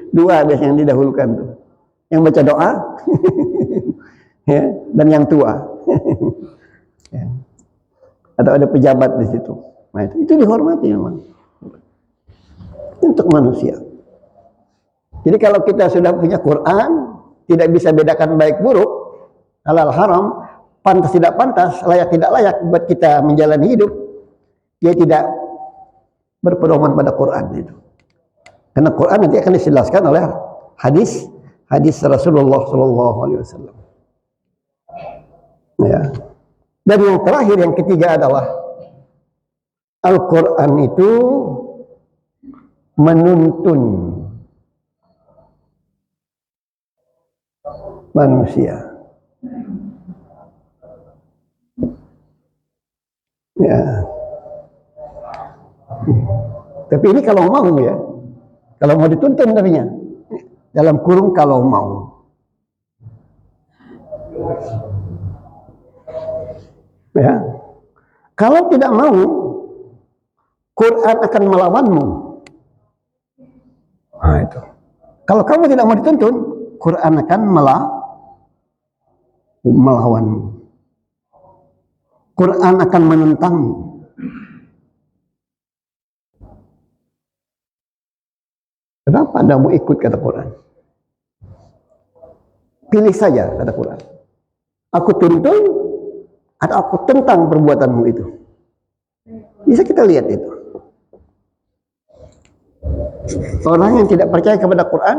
Dua biasanya yang didahulukan tuh. Yang baca doa ya, dan yang tua. Ya. Atau ada pejabat di situ. Nah itu dihormati memang. Untuk manusia. Jadi kalau kita sudah punya Quran, tidak bisa bedakan baik buruk, halal haram, pantas tidak pantas, layak tidak layak buat kita menjalani hidup, dia tidak berpedoman pada Quran itu. Karena Quran nanti akan dijelaskan oleh hadis Rasulullah SAW. Ya. Dan yang terakhir, yang ketiga adalah Al-Quran itu menuntun manusia. Ya. Tapi ini kalau mau ya, kalau mau dituntun tadinya, dalam kurung kalau mau. Ya. Kalau tidak mau, Quran akan melawanmu. Nah itu. Kalau kamu tidak mau dituntun, Quran akan melawanmu. Quran akan menentangmu. Kenapa Anda mau ikut, kata Quran? Pilih saja, kata Quran. Aku tuntun atau aku tentang perbuatanmu itu. Bisa kita lihat itu. Orang yang tidak percaya kepada Quran,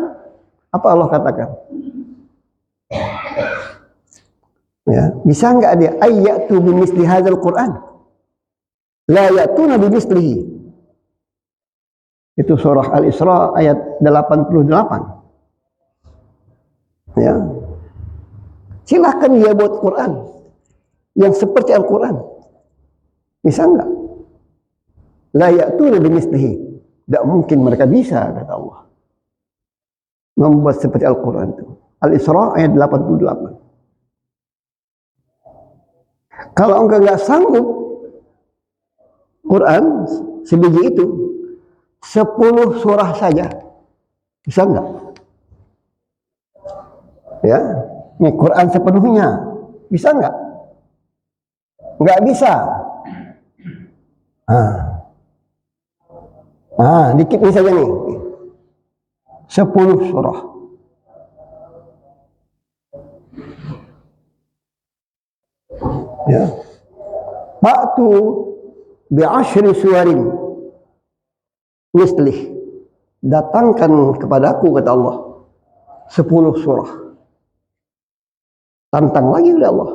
apa Allah katakan? Ya, bisa enggak dia ayyatu bimisli hadzal Quran? La ya'tuna bimislihi. Itu surah Al-Isra ayat 88. Ya. Silahkan dia buat Quran yang seperti Al-Quran. Bisa enggak? La ya'tuna bimislihi. Tidak mungkin mereka bisa, kata Allah, membuat seperti Al-Quran itu. Al-Isra ayat 88. Kalau engkau nggak sanggup Quran sebiji itu, 10 surah saja, bisa nggak? Ya, ini Quran sepenuhnya, bisa nggak? Nggak bisa. Dikit nih saja nih. 10 surah. Ya. Fa'tu bi'ashri suwarin mislih. Datangkan kepadaku, kata Allah, 10 surah tantang lagi oleh Allah.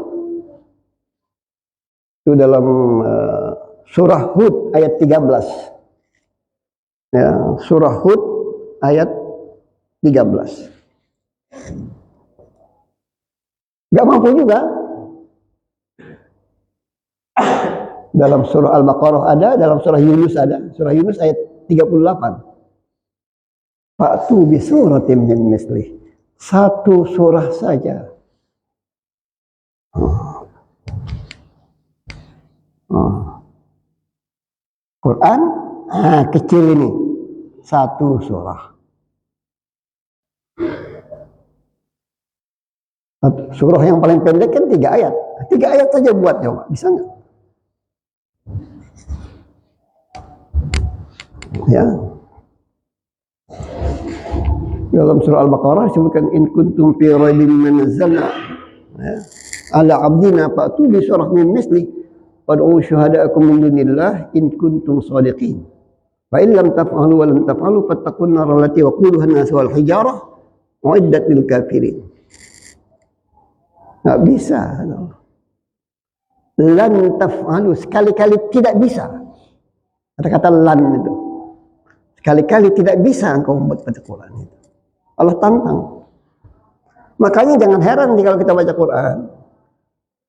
Itu dalam surah Hud ayat 13. Ya, surah Hud ayat 13. Gak mampu juga. Dalam surah Al-Baqarah ada, dalam surah Yunus ada. Surah Yunus ayat 38. Fa'tu bi suratin min mislih. Satu surah saja. Quran kecil ini. Satu surah. Surah yang paling pendek kan 3 ayat. 3 ayat saja buat, coba. Bisa nggak? Ya. Dalam surah Al-Baqarah disebutkan in kuntum fi raibin nazzalna ala abdina fa'tu bi surah min misli wad'u syuhada'akum min dunillah in kuntum shadiqin. Fa in lam taf'alu wa lam taf'alu fattaqun nar allati waquduha an-nas wal hijarah uiddat lil kafirin. Enggak bisa. Lan taf'alu, sekali-kali tidak bisa. Ada kata lan itu. Sekali-kali tidak bisa engkau membuat baca Quran itu. Allah tantang. Makanya jangan heran kalau kita baca Quran,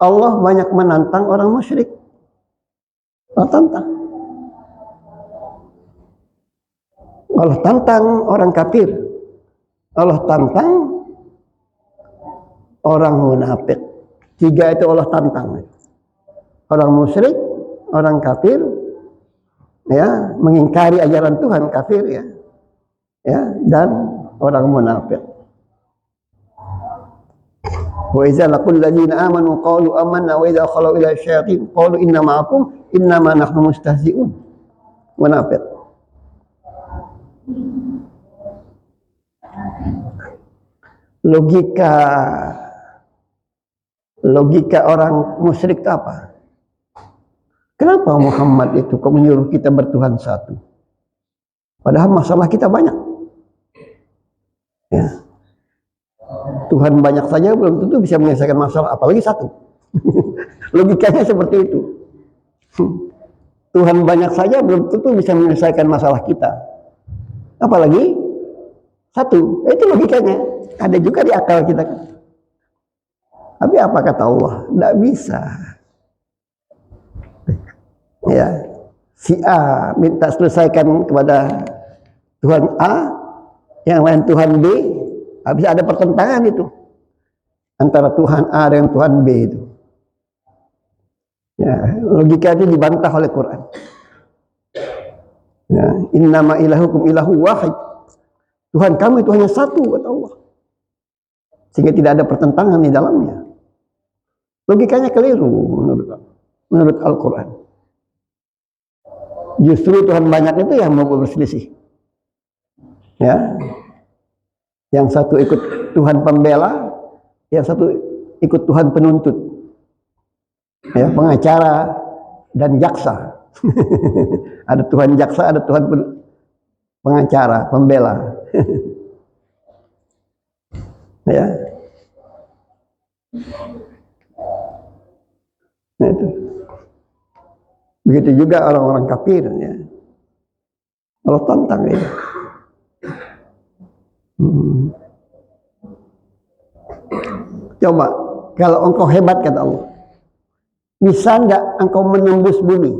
Allah banyak menantang orang musyrik. Allah tantang. Allah tantang orang kafir. Allah tantang orang munafik. 3 itu Allah tantang. Orang musyrik, orang kafir, ya, mengingkari ajaran Tuhan, kafir, ya. Ya, dan orang munafik. Wa idza laqul ladzina amanu qalu amanna wa idza khalu ila syayatin qalu inna ma'akum innama nahnu mustahzi'un. Munafik. Logika orang musyrik itu apa? Kenapa Muhammad itu kok menyuruh kita bertuhan satu? Padahal masalah kita banyak. Ya. Tuhan banyak saja belum tentu bisa menyelesaikan masalah, apalagi satu. Logikanya seperti itu. Tuhan banyak saja belum tentu bisa menyelesaikan masalah kita, apalagi satu. Itu logikanya. Ada juga di akal kita. Tapi apa kata Allah? Tidak bisa. Ya, si A minta selesaikan kepada Tuhan A, yang lain Tuhan B, habis ada pertentangan itu antara Tuhan A dengan Tuhan B itu. Ya, logika itu dibantah oleh Quran. Ya, innama ilahukum ilahu wahid. Tuhan kami itu hanya satu, kata Allah. Sehingga tidak ada pertentangan di dalamnya. Logikanya keliru menurut Al-Quran. Justru Tuhan banyak itu yang mau berselisih. Ya, yang satu ikut Tuhan pembela, yang satu ikut Tuhan penuntut, ya, pengacara dan jaksa. Ada Tuhan jaksa, ada Tuhan pengacara, pembela. Ya, nah, itu. Begitu juga orang-orang kafir, ya. Allah tantang, ya. Coba, kalau engkau hebat, kata Allah, bisa enggak engkau menembus bumi?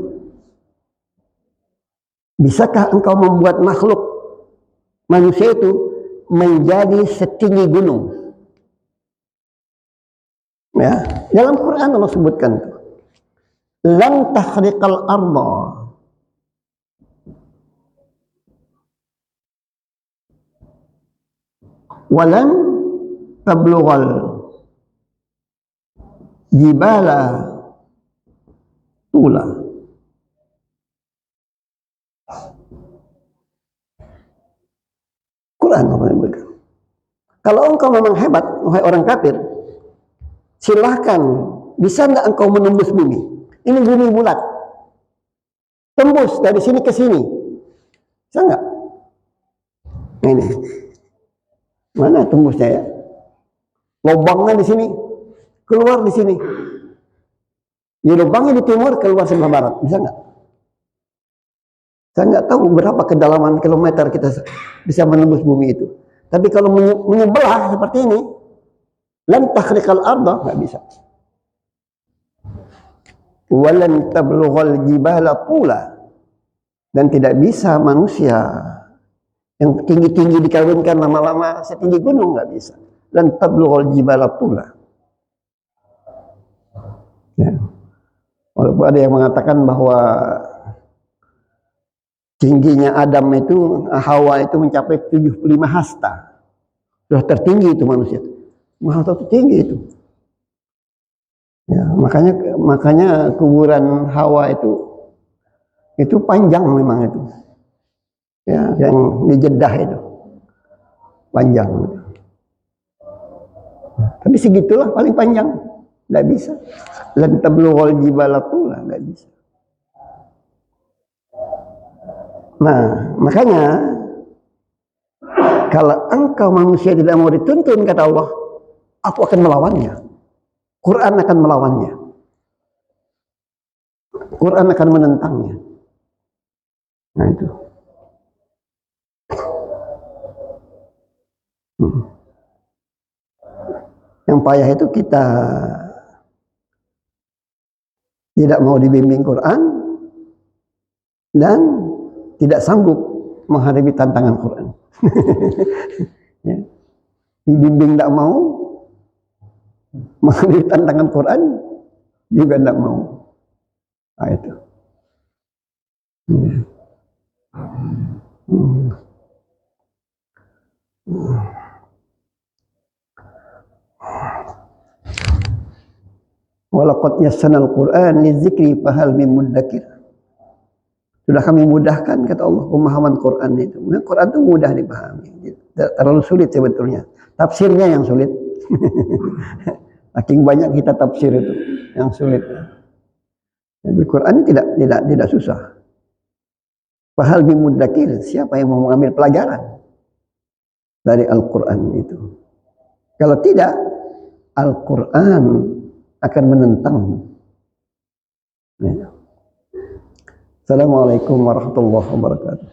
Bisakah engkau membuat makhluk manusia itu menjadi setinggi gunung? Ya, dalam Quran Allah sebutkan itu. Lan tahriqal arda walan tablughal jibala tula. Quran menyebutkan. Kalau engkau memang hebat, wahai orang kafir, silahkan, bisa enggak engkau menembus bumi? Ini bumi bulat, tembus dari sini ke sini, bisa enggak? Ini mana tembusnya, ya? Lubangnya di sini, keluar di sini. Di lubangnya di timur, keluar sebelah barat. Bisa nggak? Saya nggak tahu berapa kedalaman kilometer kita bisa menembus bumi itu. Tapi kalau menyebelah seperti ini, lan takhriqal arda, nggak bisa. Walan tablughal jibala tula, dan tidak bisa manusia yang tinggi-tinggi dikawinkan lama-lama setinggi gunung, nggak bisa. Lan tablughal jibala tula. Ya. Walaupun ada yang mengatakan bahwa tingginya Adam itu, Hawa itu mencapai 75 hasta. Sudah tertinggi itu manusia. Hasta itu tinggi itu. Ya, makanya kuburan Hawa itu panjang memang itu. Ya, yang di Jeddah itu. Panjang. Tapi segitulah paling panjang. Tidak bisa. Lan tablughal jibala tula, tidak bisa. Nah, makanya kalau engkau manusia tidak mau dituntun, kata Allah, aku akan melawannya. Quran akan melawannya. Quran akan menentangnya. Nah itu. Yang payah itu kita tidak mau dibimbing Quran dan tidak sanggup menghadapi tantangan Quran. Ya. Dibimbing tidak mau, menghadapi tantangan Quran juga tidak mau. Nah itu. Walaqad yassarnal Qur'an lidzikri fahal min muddakir. Sudah kami mudahkan, kata Allah, pemahaman Quran itu. Quran itu mudah dipahami. Tidak terlalu sulit sebetulnya. Tafsirnya yang sulit. Saking banyak kita tafsir itu yang sulit. Jadi Quran ini tidak susah. Fahal min muddakir, siapa yang mau mengambil pelajaran dari Al-Quran itu? Kalau tidak, Al-Quran akan menentang. Ya. Assalamualaikum warahmatullahi wabarakatuh.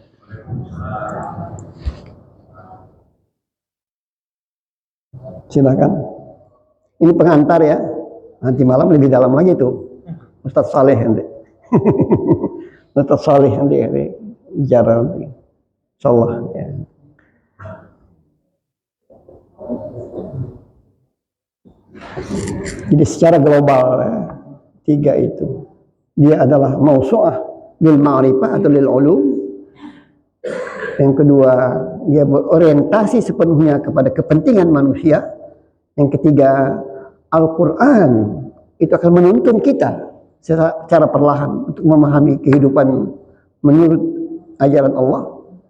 Silakan. Ini pengantar ya. Nanti malam lebih dalam lagi tuh. Ustaz Saleh nanti. Ustaz Saleh nanti bicara nanti. Insyaallah ya. Jadi secara global ya, tiga itu. Dia adalah mausu'ah lil ma'rifah atau lil ulum. Yang kedua, dia berorientasi sepenuhnya kepada kepentingan manusia. Yang ketiga, Al-Quran itu akan menuntun kita secara perlahan untuk memahami kehidupan menurut ajaran Allah.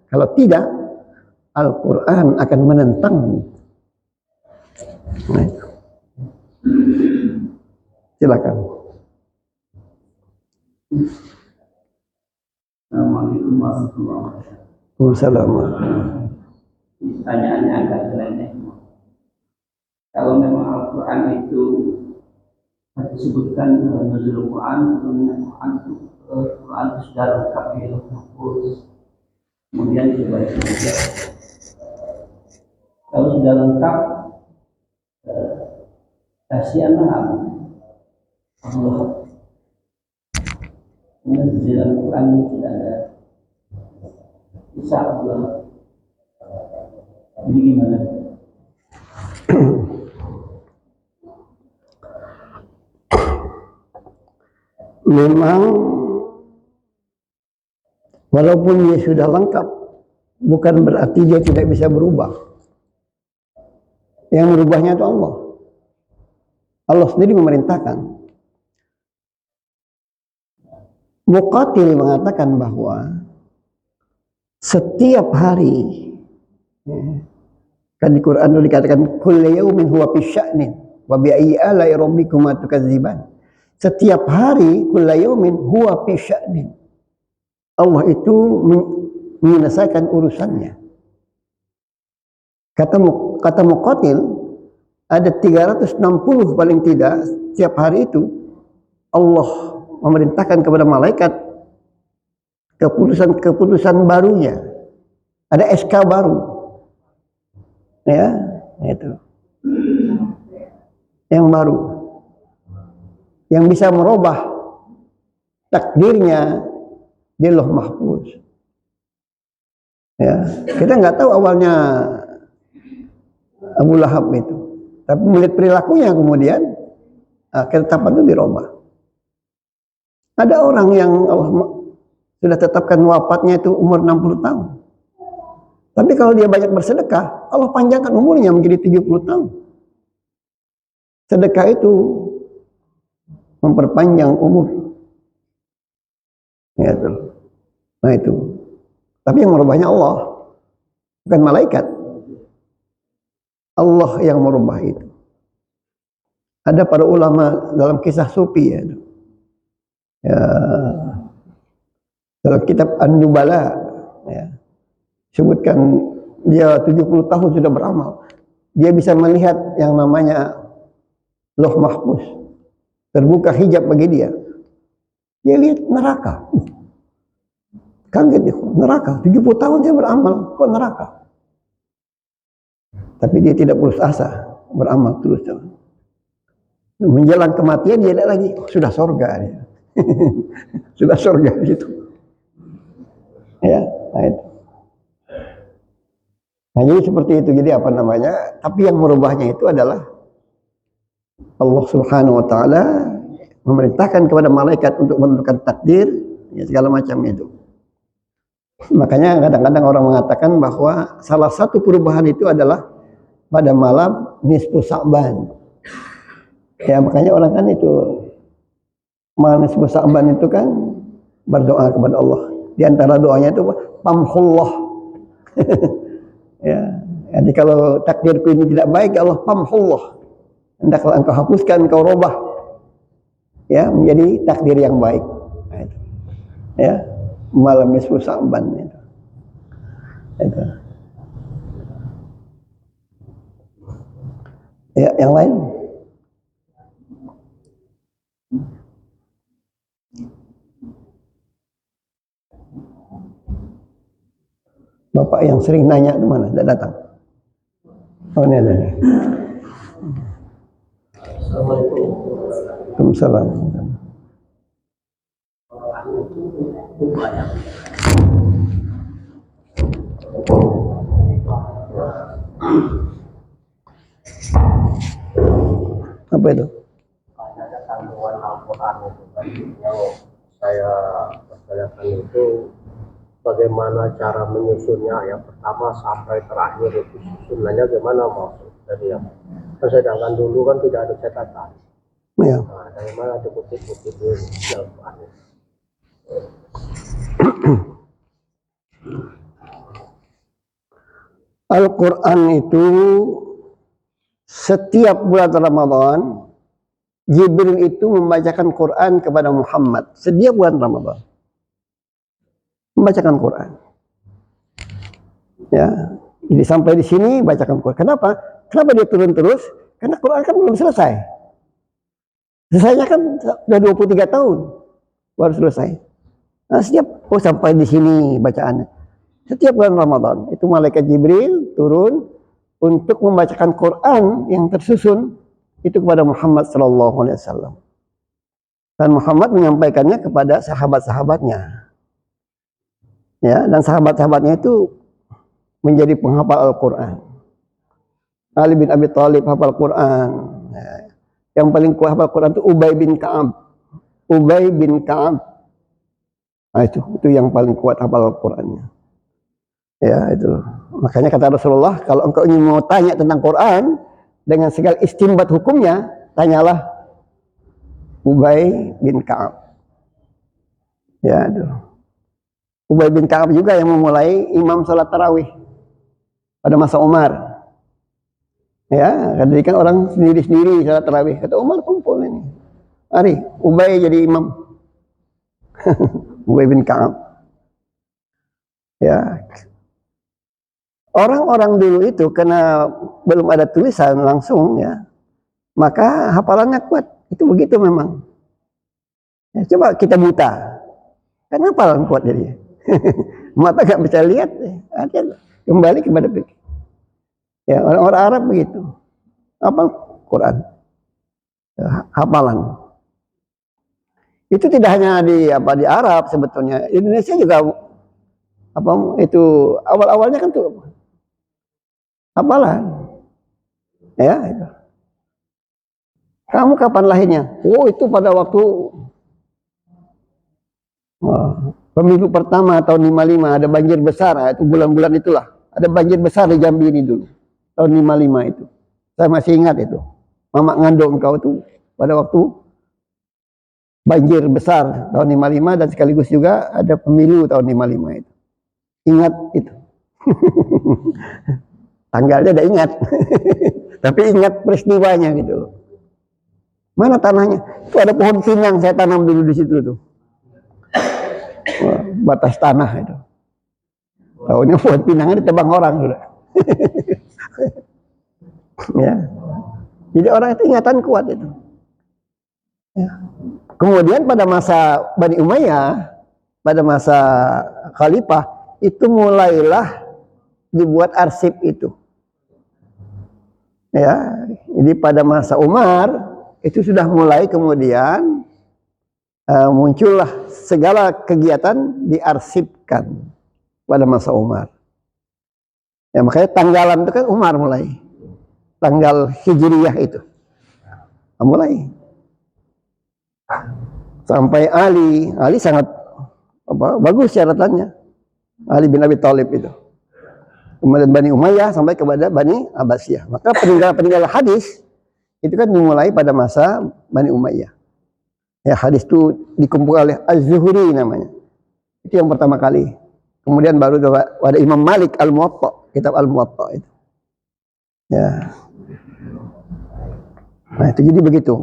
Kalau tidak, Al-Quran akan menentang. Nah, silakan. Assalamualaikum warahmatullahi wabarakatuh. Wassalamualaikum. Pertanyaannya agak nyeleneh. Kalau memang Al-Quran itu disebutkan nuzul Quran, turunnya Quran itu Quran itu sudah lengkap di Lauh Mahfuz. Kemudian dibaca juga. Kalau sudah lengkap, kasihanlah Allah. Nuzul Al-Quran itu tidak ada. Insya Allah. Ini gimana? Memang walaupun dia sudah lengkap, bukan berarti dia tidak bisa berubah. Yang merubahnya itu Allah. Allah sendiri memerintahkan. Muqatil mengatakan bahwa setiap hari, kan di Quran itu dikatakan kullu yaumin huwa fi sya'nin wa bi ayyi ala'i rabbikuma tukadziban. Setiap hari kullu yaumin huwa fi sya'nin. Allah itu menyelesaikan urusannya. Kata Muqatil, ada 360 paling tidak setiap hari itu Allah memerintahkan kepada malaikat keputusan barunya. Ada SK baru. Ya, itu. Yang baru. Yang bisa merubah takdirnya di Lauh Mahfuz. Ya, kita nggak tahu awalnya Abu Lahab itu. Tapi melihat perilakunya kemudian ketetapan itu dirubah. Ada orang yang Allah sudah tetapkan wafatnya itu umur 60 tahun. Tapi kalau dia banyak bersedekah, Allah panjangkan umurnya menjadi 70 tahun. Sedekah itu memperpanjang umur. Ya, itu. Nah itu. Tapi yang merubahnya Allah, bukan malaikat. Allah yang merubah itu. Ada para ulama dalam kisah sufi ya. Dalam kitab An-Nubala ya, sebutkan dia 70 tahun sudah beramal. Dia bisa melihat yang namanya Lauh Mahfuz. Terbuka hijab bagi dia. Dia lihat neraka. Kaget dia, neraka. 70 tahun saya beramal, kok neraka? Tapi dia tidak putus asa, beramal terus. Menjelang kematian dia lihat lagi, sudah surga dia. Sudah surga gitu. Ya, nah itu. Nah, jadi seperti itu. Jadi apa namanya? Tapi yang merubahnya itu adalah Allah Subhanahu wa taala memerintahkan kepada malaikat untuk menentukan takdir, ya, segala macam itu. Makanya kadang-kadang orang mengatakan bahwa salah satu perubahan itu adalah pada malam nisfu Sa'ban. Ya, makanya orang kan itu malam nisfu Sa'ban itu kan berdoa kepada Allah. Di antara doanya itu pamhullah. Ya, jadi kalau takdirku ini tidak baik, ya Allah pamhullah. Hendaklah engkau hapuskan, engkau robah, ya, menjadi takdir yang baik. Nah, itu. Ya, malam nisfu Sa'ban itu. Itu. Ya, yang lain? Bapak yang sering nanya itu mana? Tidak datang. Oh, ini ada nih. Waalaikumsalam. Apa itu? Ada kandungan Al-Quran itu yang saya pertanyakan itu bagaimana cara menyusunnya, yang pertama sampai terakhir itu susunannya gimana maksud dari yang sedangkan dulu kan tidak ada catatan. Ya. Nah, dari mana dikutip-kutip di Al-Quran? Al-Quran itu setiap bulan Ramadan Jibril itu membacakan Quran kepada Muhammad setiap bulan Ramadan. Membacakan Quran. Ya, jadi sampai di sini bacakan Quran. Kenapa? Kenapa dia turun terus? Karena Quran kan belum selesai. Selesainya kan sudah 23 tahun baru selesai. Nah, sampai di sini bacaannya. Setiap bulan Ramadan itu malaikat Jibril turun untuk membacakan Quran yang tersusun itu kepada Muhammad sallallahu alaihi wasallam. Dan Muhammad menyampaikannya kepada sahabat-sahabatnya. Ya, dan sahabat-sahabatnya itu menjadi penghafal Al-Quran. Ali bin Abi Thalib hafal Quran. Ya. Yang paling kuat hafal Quran itu Ubay bin Ka'ab. Ubay bin Ka'ab. Nah, itu yang paling kuat hafal Al-Qurannya. Ya, itu. Makanya kata Rasulullah, kalau engkau ingin mau tanya tentang Quran dengan segala istinbat hukumnya, tanyalah Ubay bin Ka'ab. Ya, itu. Ubay bin Ka'ab juga yang memulai imam salat tarawih pada masa Umar. Ya, jadi kan orang sendiri-sendiri salat tarawih. Kata Umar, kumpul ini. Mari, Ubay jadi imam. Ubay bin Ka'ab. Ya. Orang-orang dulu itu karena belum ada tulisan langsung ya, maka hafalannya kuat. Itu begitu memang. Ya, coba kita buta, kan hafalan kuat jadi. Mata nggak bisa lihat, ada kembali kepada pikir. Ya, orang-orang Arab begitu, hafal Quran, hafalan. Itu tidak hanya di Arab sebetulnya, Indonesia juga itu awal-awalnya kan tuh hafalan. Ya, itu. Kamu kapan lahirnya? Oh, itu pada waktu pemilu pertama tahun 55 ada banjir besar, itu bulan-bulan itulah. Ada banjir besar di Jambi ini dulu. Tahun 55 itu. Saya masih ingat itu. Mama ngandung kau itu pada waktu banjir besar tahun 55 dan sekaligus juga ada pemilu tahun 55 itu. Ingat itu. Tanggalnya ada ingat. Tapi ingat peristiwanya gitu. Mana tanahnya? Itu ada pohon pinang saya tanam dulu di situ tuh. Wah, batas tanah itu. Tahunya pohon pinangnya ditebang orang sudah. Ya. Jadi orang itu ingatan kuat itu. Ya. Kemudian pada masa Bani Umayyah, pada masa Khalifah, itu mulailah dibuat arsip itu. Ya, jadi pada masa Umar itu sudah mulai kemudian muncullah segala kegiatan diarsipkan pada masa Umar. Ya, makanya tanggalan itu kan Umar mulai. Tanggal Hijriyah itu. Mulai. Sampai Ali sangat bagus catatannya. Ali bin Abi Thalib itu. Kemudian Bani Umayyah sampai kepada Bani Abbasiyah. Maka peninggalan hadis itu kan dimulai pada masa Bani Umayyah. Ya, hadis itu dikumpulkan oleh Az-Zuhri namanya. Itu yang pertama kali. Kemudian baru ada Imam Malik Al-Muwatta, kitab Al-Muwatta itu. Ya. Nah, itu jadi begitu.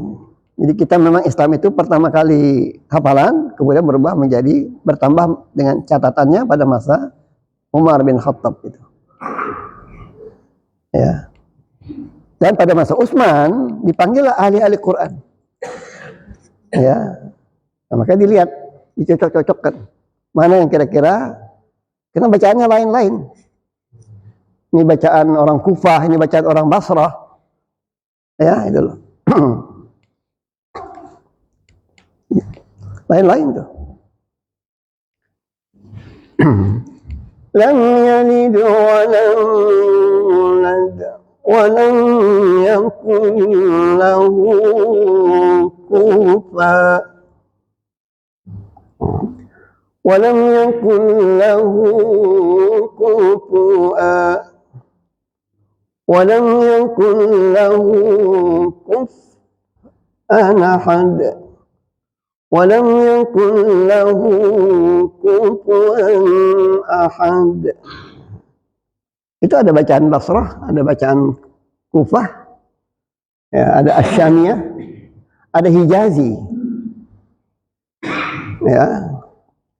Jadi kita memang Islam itu pertama kali hafalan, kemudian berubah menjadi bertambah dengan catatannya pada masa Umar bin Khattab itu. Ya. Dan pada masa Utsman dipanggillah ahli-ahli Quran. Ya. Nah, makanya dilihat, dicocok-cocokkan. Mana yang kira-kira, karena bacaannya lain-lain. Ini bacaan orang Kufah, ini bacaan orang Basrah. Ya, itu loh. Lain-lain tuh. Lam yalid wa lam yulad wa lam yakun lahu kufuwan wa lam yakun lahu kufuwan wa lam yakun lahu kufuwan ahad walam yakun lahu kufuwan ahad. Itu ada bacaan Basrah, ada bacaan Kufah, ya, ada Asyamiyah, ada Hijazi. Ya,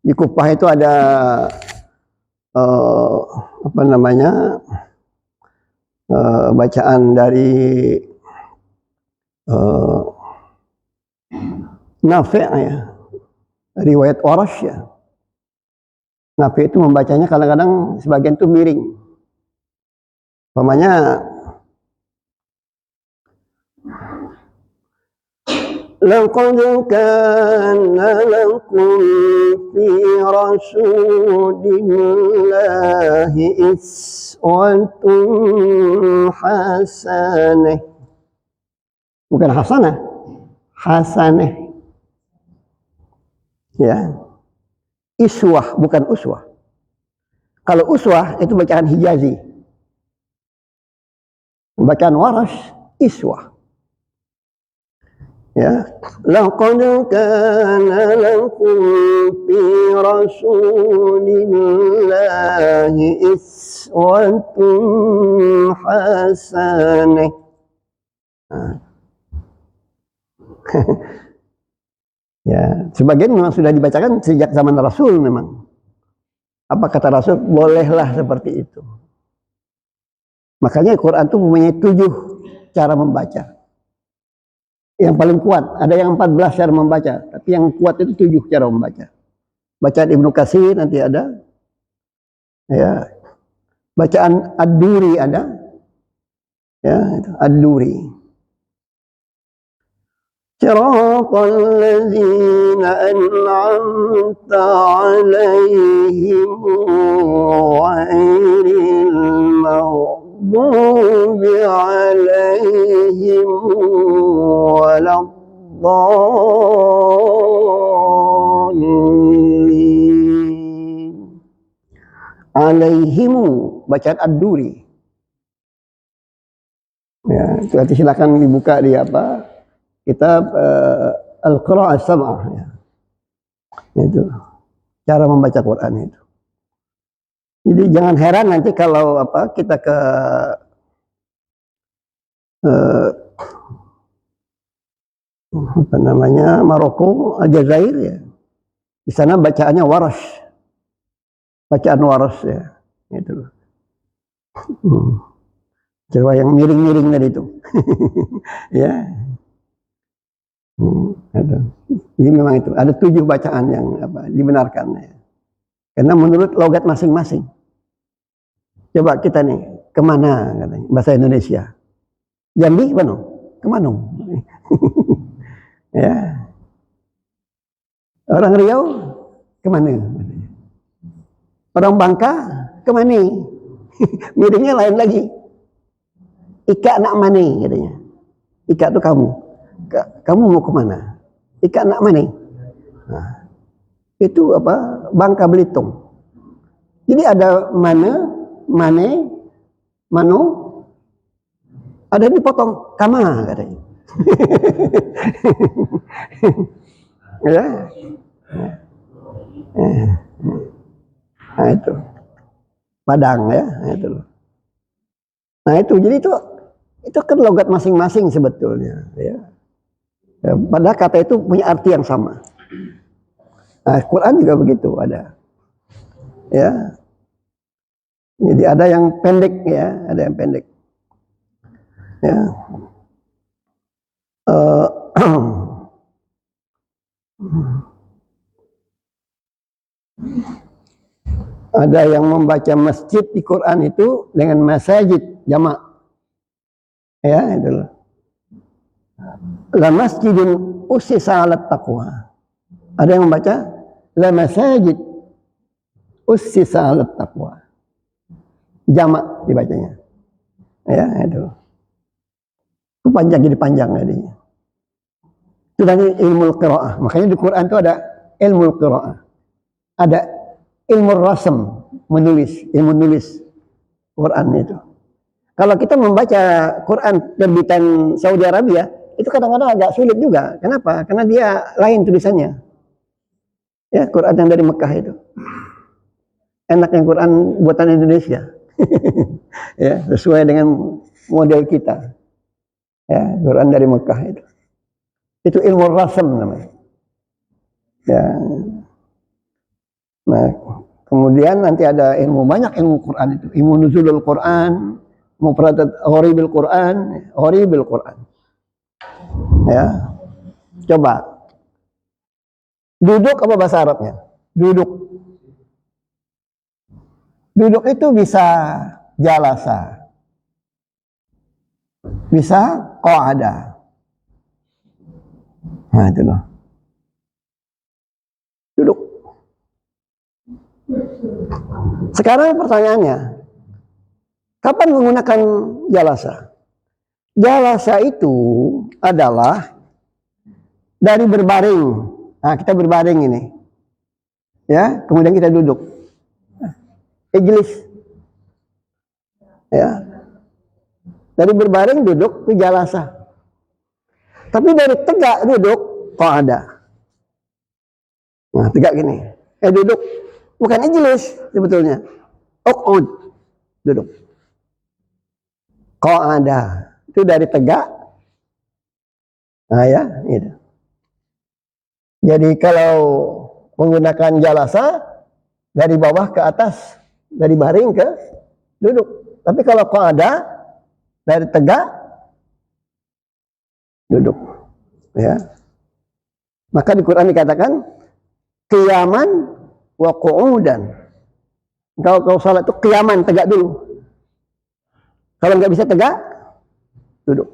di Kufah itu ada bacaan dari Nafi' ya, riwayat Warash ya. Nafi' itu membacanya kadang-kadang sebagian itu miring. Umpamanya laqad kana lakum fi rasulillahi iswatun hasanah. Bukan hasanah, hasanah. Ya, iswah bukan uswah. Kalau uswah itu bacaan Hijazi, bacaan Warash iswah. Ya, laqad kana lakum fi rasulillahi iswatun hasanah. Ya, sebagian memang sudah dibacakan sejak zaman Rasul memang. Apa kata Rasul? Bolehlah seperti itu. Makanya Quran itu mempunyai 7 cara membaca. Yang paling kuat, ada yang 14 cara membaca, tapi yang kuat itu 7 cara membaca. Bacaan Ibnu Katsir nanti ada, ya. Bacaan Ad-Duri ada, ya, itu Ad-Duri. Siratal ladzina an'amta 'alaihim ghairil maghdubi 'alaihim waladdallin. Alaihimu, bacaan Ad-Duri. Ya, itu nanti silakan dibuka di apa? Kitab Al-Qira'ah As-Sab'ah, ya. Itu cara membaca Quran itu. Jadi jangan heran nanti kalau apa kita ke apa namanya Maroko, Aljazair, ya. Di sana bacaannya Warash. Bacaan Warash, ya. Itu. Coba yang miring-miring tadi itu. Ya. Ada. Jadi memang itu ada 7 bacaan yang apa dibenarkan, ya. Karena menurut logat masing-masing. Coba kita nih kemana katanya bahasa Indonesia? Jambi mana? Kemana? Ya. Orang Riau kemana? Orang Bangka kemana? Miringnya lain lagi. Ika nak mane katanya. Ika itu kamu. Kamu mau kemana? Ika nak mane. Nah, itu apa? Bangka Belitung. Jadi ada mana, mane, mano, ada dipotong kama katanya. Ya. Nah itu Padang, ya. Nah, itu. Nah itu jadi itu kan logat masing-masing sebetulnya, ya. Padahal kata itu punya arti yang sama. Nah, Quran juga begitu ada, ya. Jadi ada yang pendek, ya, ada yang pendek, ya. Ada yang membaca masjid di Quran itu dengan masajid jamak, ya, itu. La masjidun ussisa 'alat taqwa. Ada yang membaca la masajid ussisa 'alat taqwa. Jamak dibacanya. Ya, itu. Itu panjang, jadi panjang jadinya. Itu tadi ilmu qiraah. Makanya di Quran itu ada ilmu qiraah. Ada ilmu rasm, menulis, ilmu nulis Quran itu. Kalau kita membaca Quran terbitan Saudi Arabia, itu kadang-kadang agak sulit juga. Kenapa? Karena dia lain tulisannya. Ya, Quran yang dari Mekah itu. Enak yang Quran buatan Indonesia. Ya, sesuai dengan model kita. Ya, Quran dari Mekah itu. Itu ilmu rasm namanya. Ya. Nah, kemudian nanti ada banyak ilmu Quran itu. Ilmu nuzulul Quran, mufradat ghoribil Quran, ghoribil Quran. Ya. Coba. Duduk apa bahasa Arabnya? Duduk. Duduk itu bisa jalasa. Bisa qa'ada. Nah, itu loh. Duduk. Sekarang pertanyaannya, kapan menggunakan jalasa? Jalasa itu adalah dari berbaring. Nah, kita berbaring ini. Ya, kemudian kita duduk. Ijlis. Ya. Dari berbaring duduk ke jalasa. Tapi dari tegak duduk kok ada. Nah, tegak gini. Duduk. Bukan ijlis sebetulnya. Uqud. Duduk. Kok ada. Itu dari tegak. Nah, ya, gitu. Jadi kalau menggunakan jalasa dari bawah ke atas, dari baring ke duduk. Tapi kalau qa'ada dari tegak duduk. Ya. Maka di Quran dikatakan qiyaman wa qu'udan. Kalau salat itu qiyaman, tegak dulu. Kalau nggak bisa tegak, duduk.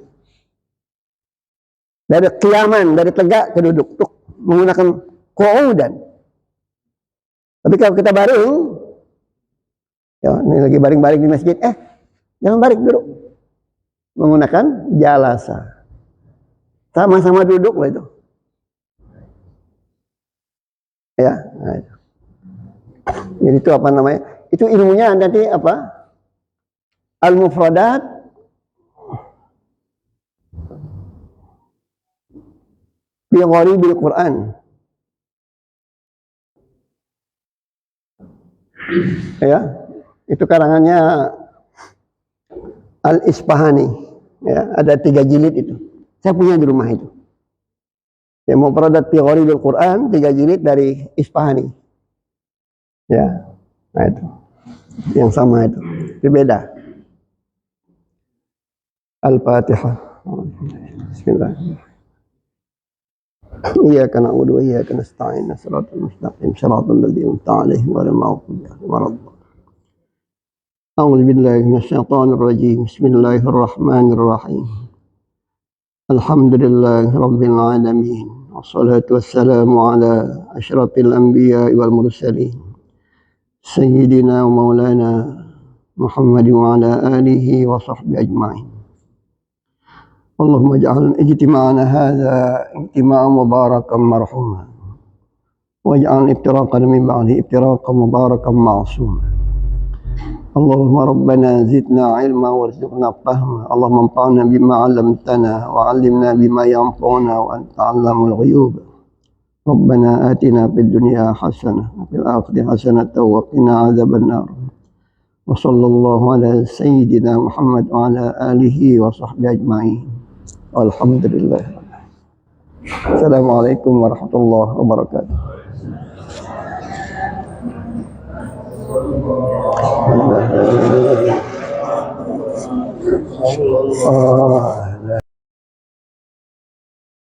Dari qiyaman, dari tegak ke duduk, tuh menggunakan qu'udan. Tapi kalau kita baring, ya ini lagi baring-baring di masjid, jangan baring, duduk. Menggunakan jalasa. Sama-sama duduk lah itu. Ya, nah itu. Jadi itu apa namanya? Itu ilmunya nanti apa? Al-mufradat bi gharibil Quran. Ya, itu karangannya Al-Isfahani. Ya, ada 3 jilid itu. Saya punya di rumah itu. Ya, mufradat bi gharibil Quran, 3 jilid dari Isfahani. Ya, nah itu. Yang sama itu. Itu beda. Al-Fatihah. Bismillah. Iyyaka na'budu wa iyyaka nasta'in. Shiratal mustaqim. Shiratal ladzina an'amta 'alaihim ghairil maghdubi 'alaihim waladdallin. A'udzu billahi minasyaitonir rajim. Bismillahirrahmanirrahim. Alhamdulillahi rabbil alamin. Wassalatu wassalamu ala asyrafil anbiya'i wal mursalin. Sayyidina wa maulana Muhammadin wa ala alihi wa sahbihi ajma'in. اللهم اجعل اجتماعنا هذا اجتماعا مباركا مرحوما واجعل افتراقنا من بعده افتراقا مباركا معصوما. اللهم ربنا زدنا علما وارزقنا فهما. اللهم انفعنا بما علمتنا وعلمنا بما ينفعنا وانت علام الغيوب. ربنا آتنا في الدنيا حسنة وفي الآخرة حسنة وقنا عذاب النار. وصلى الله على سيدنا محمد وعلى آله وصحبه أجمعين. Alhamdulillah. Assalamualaikum warahmatullahi wabarakatuh. Oh.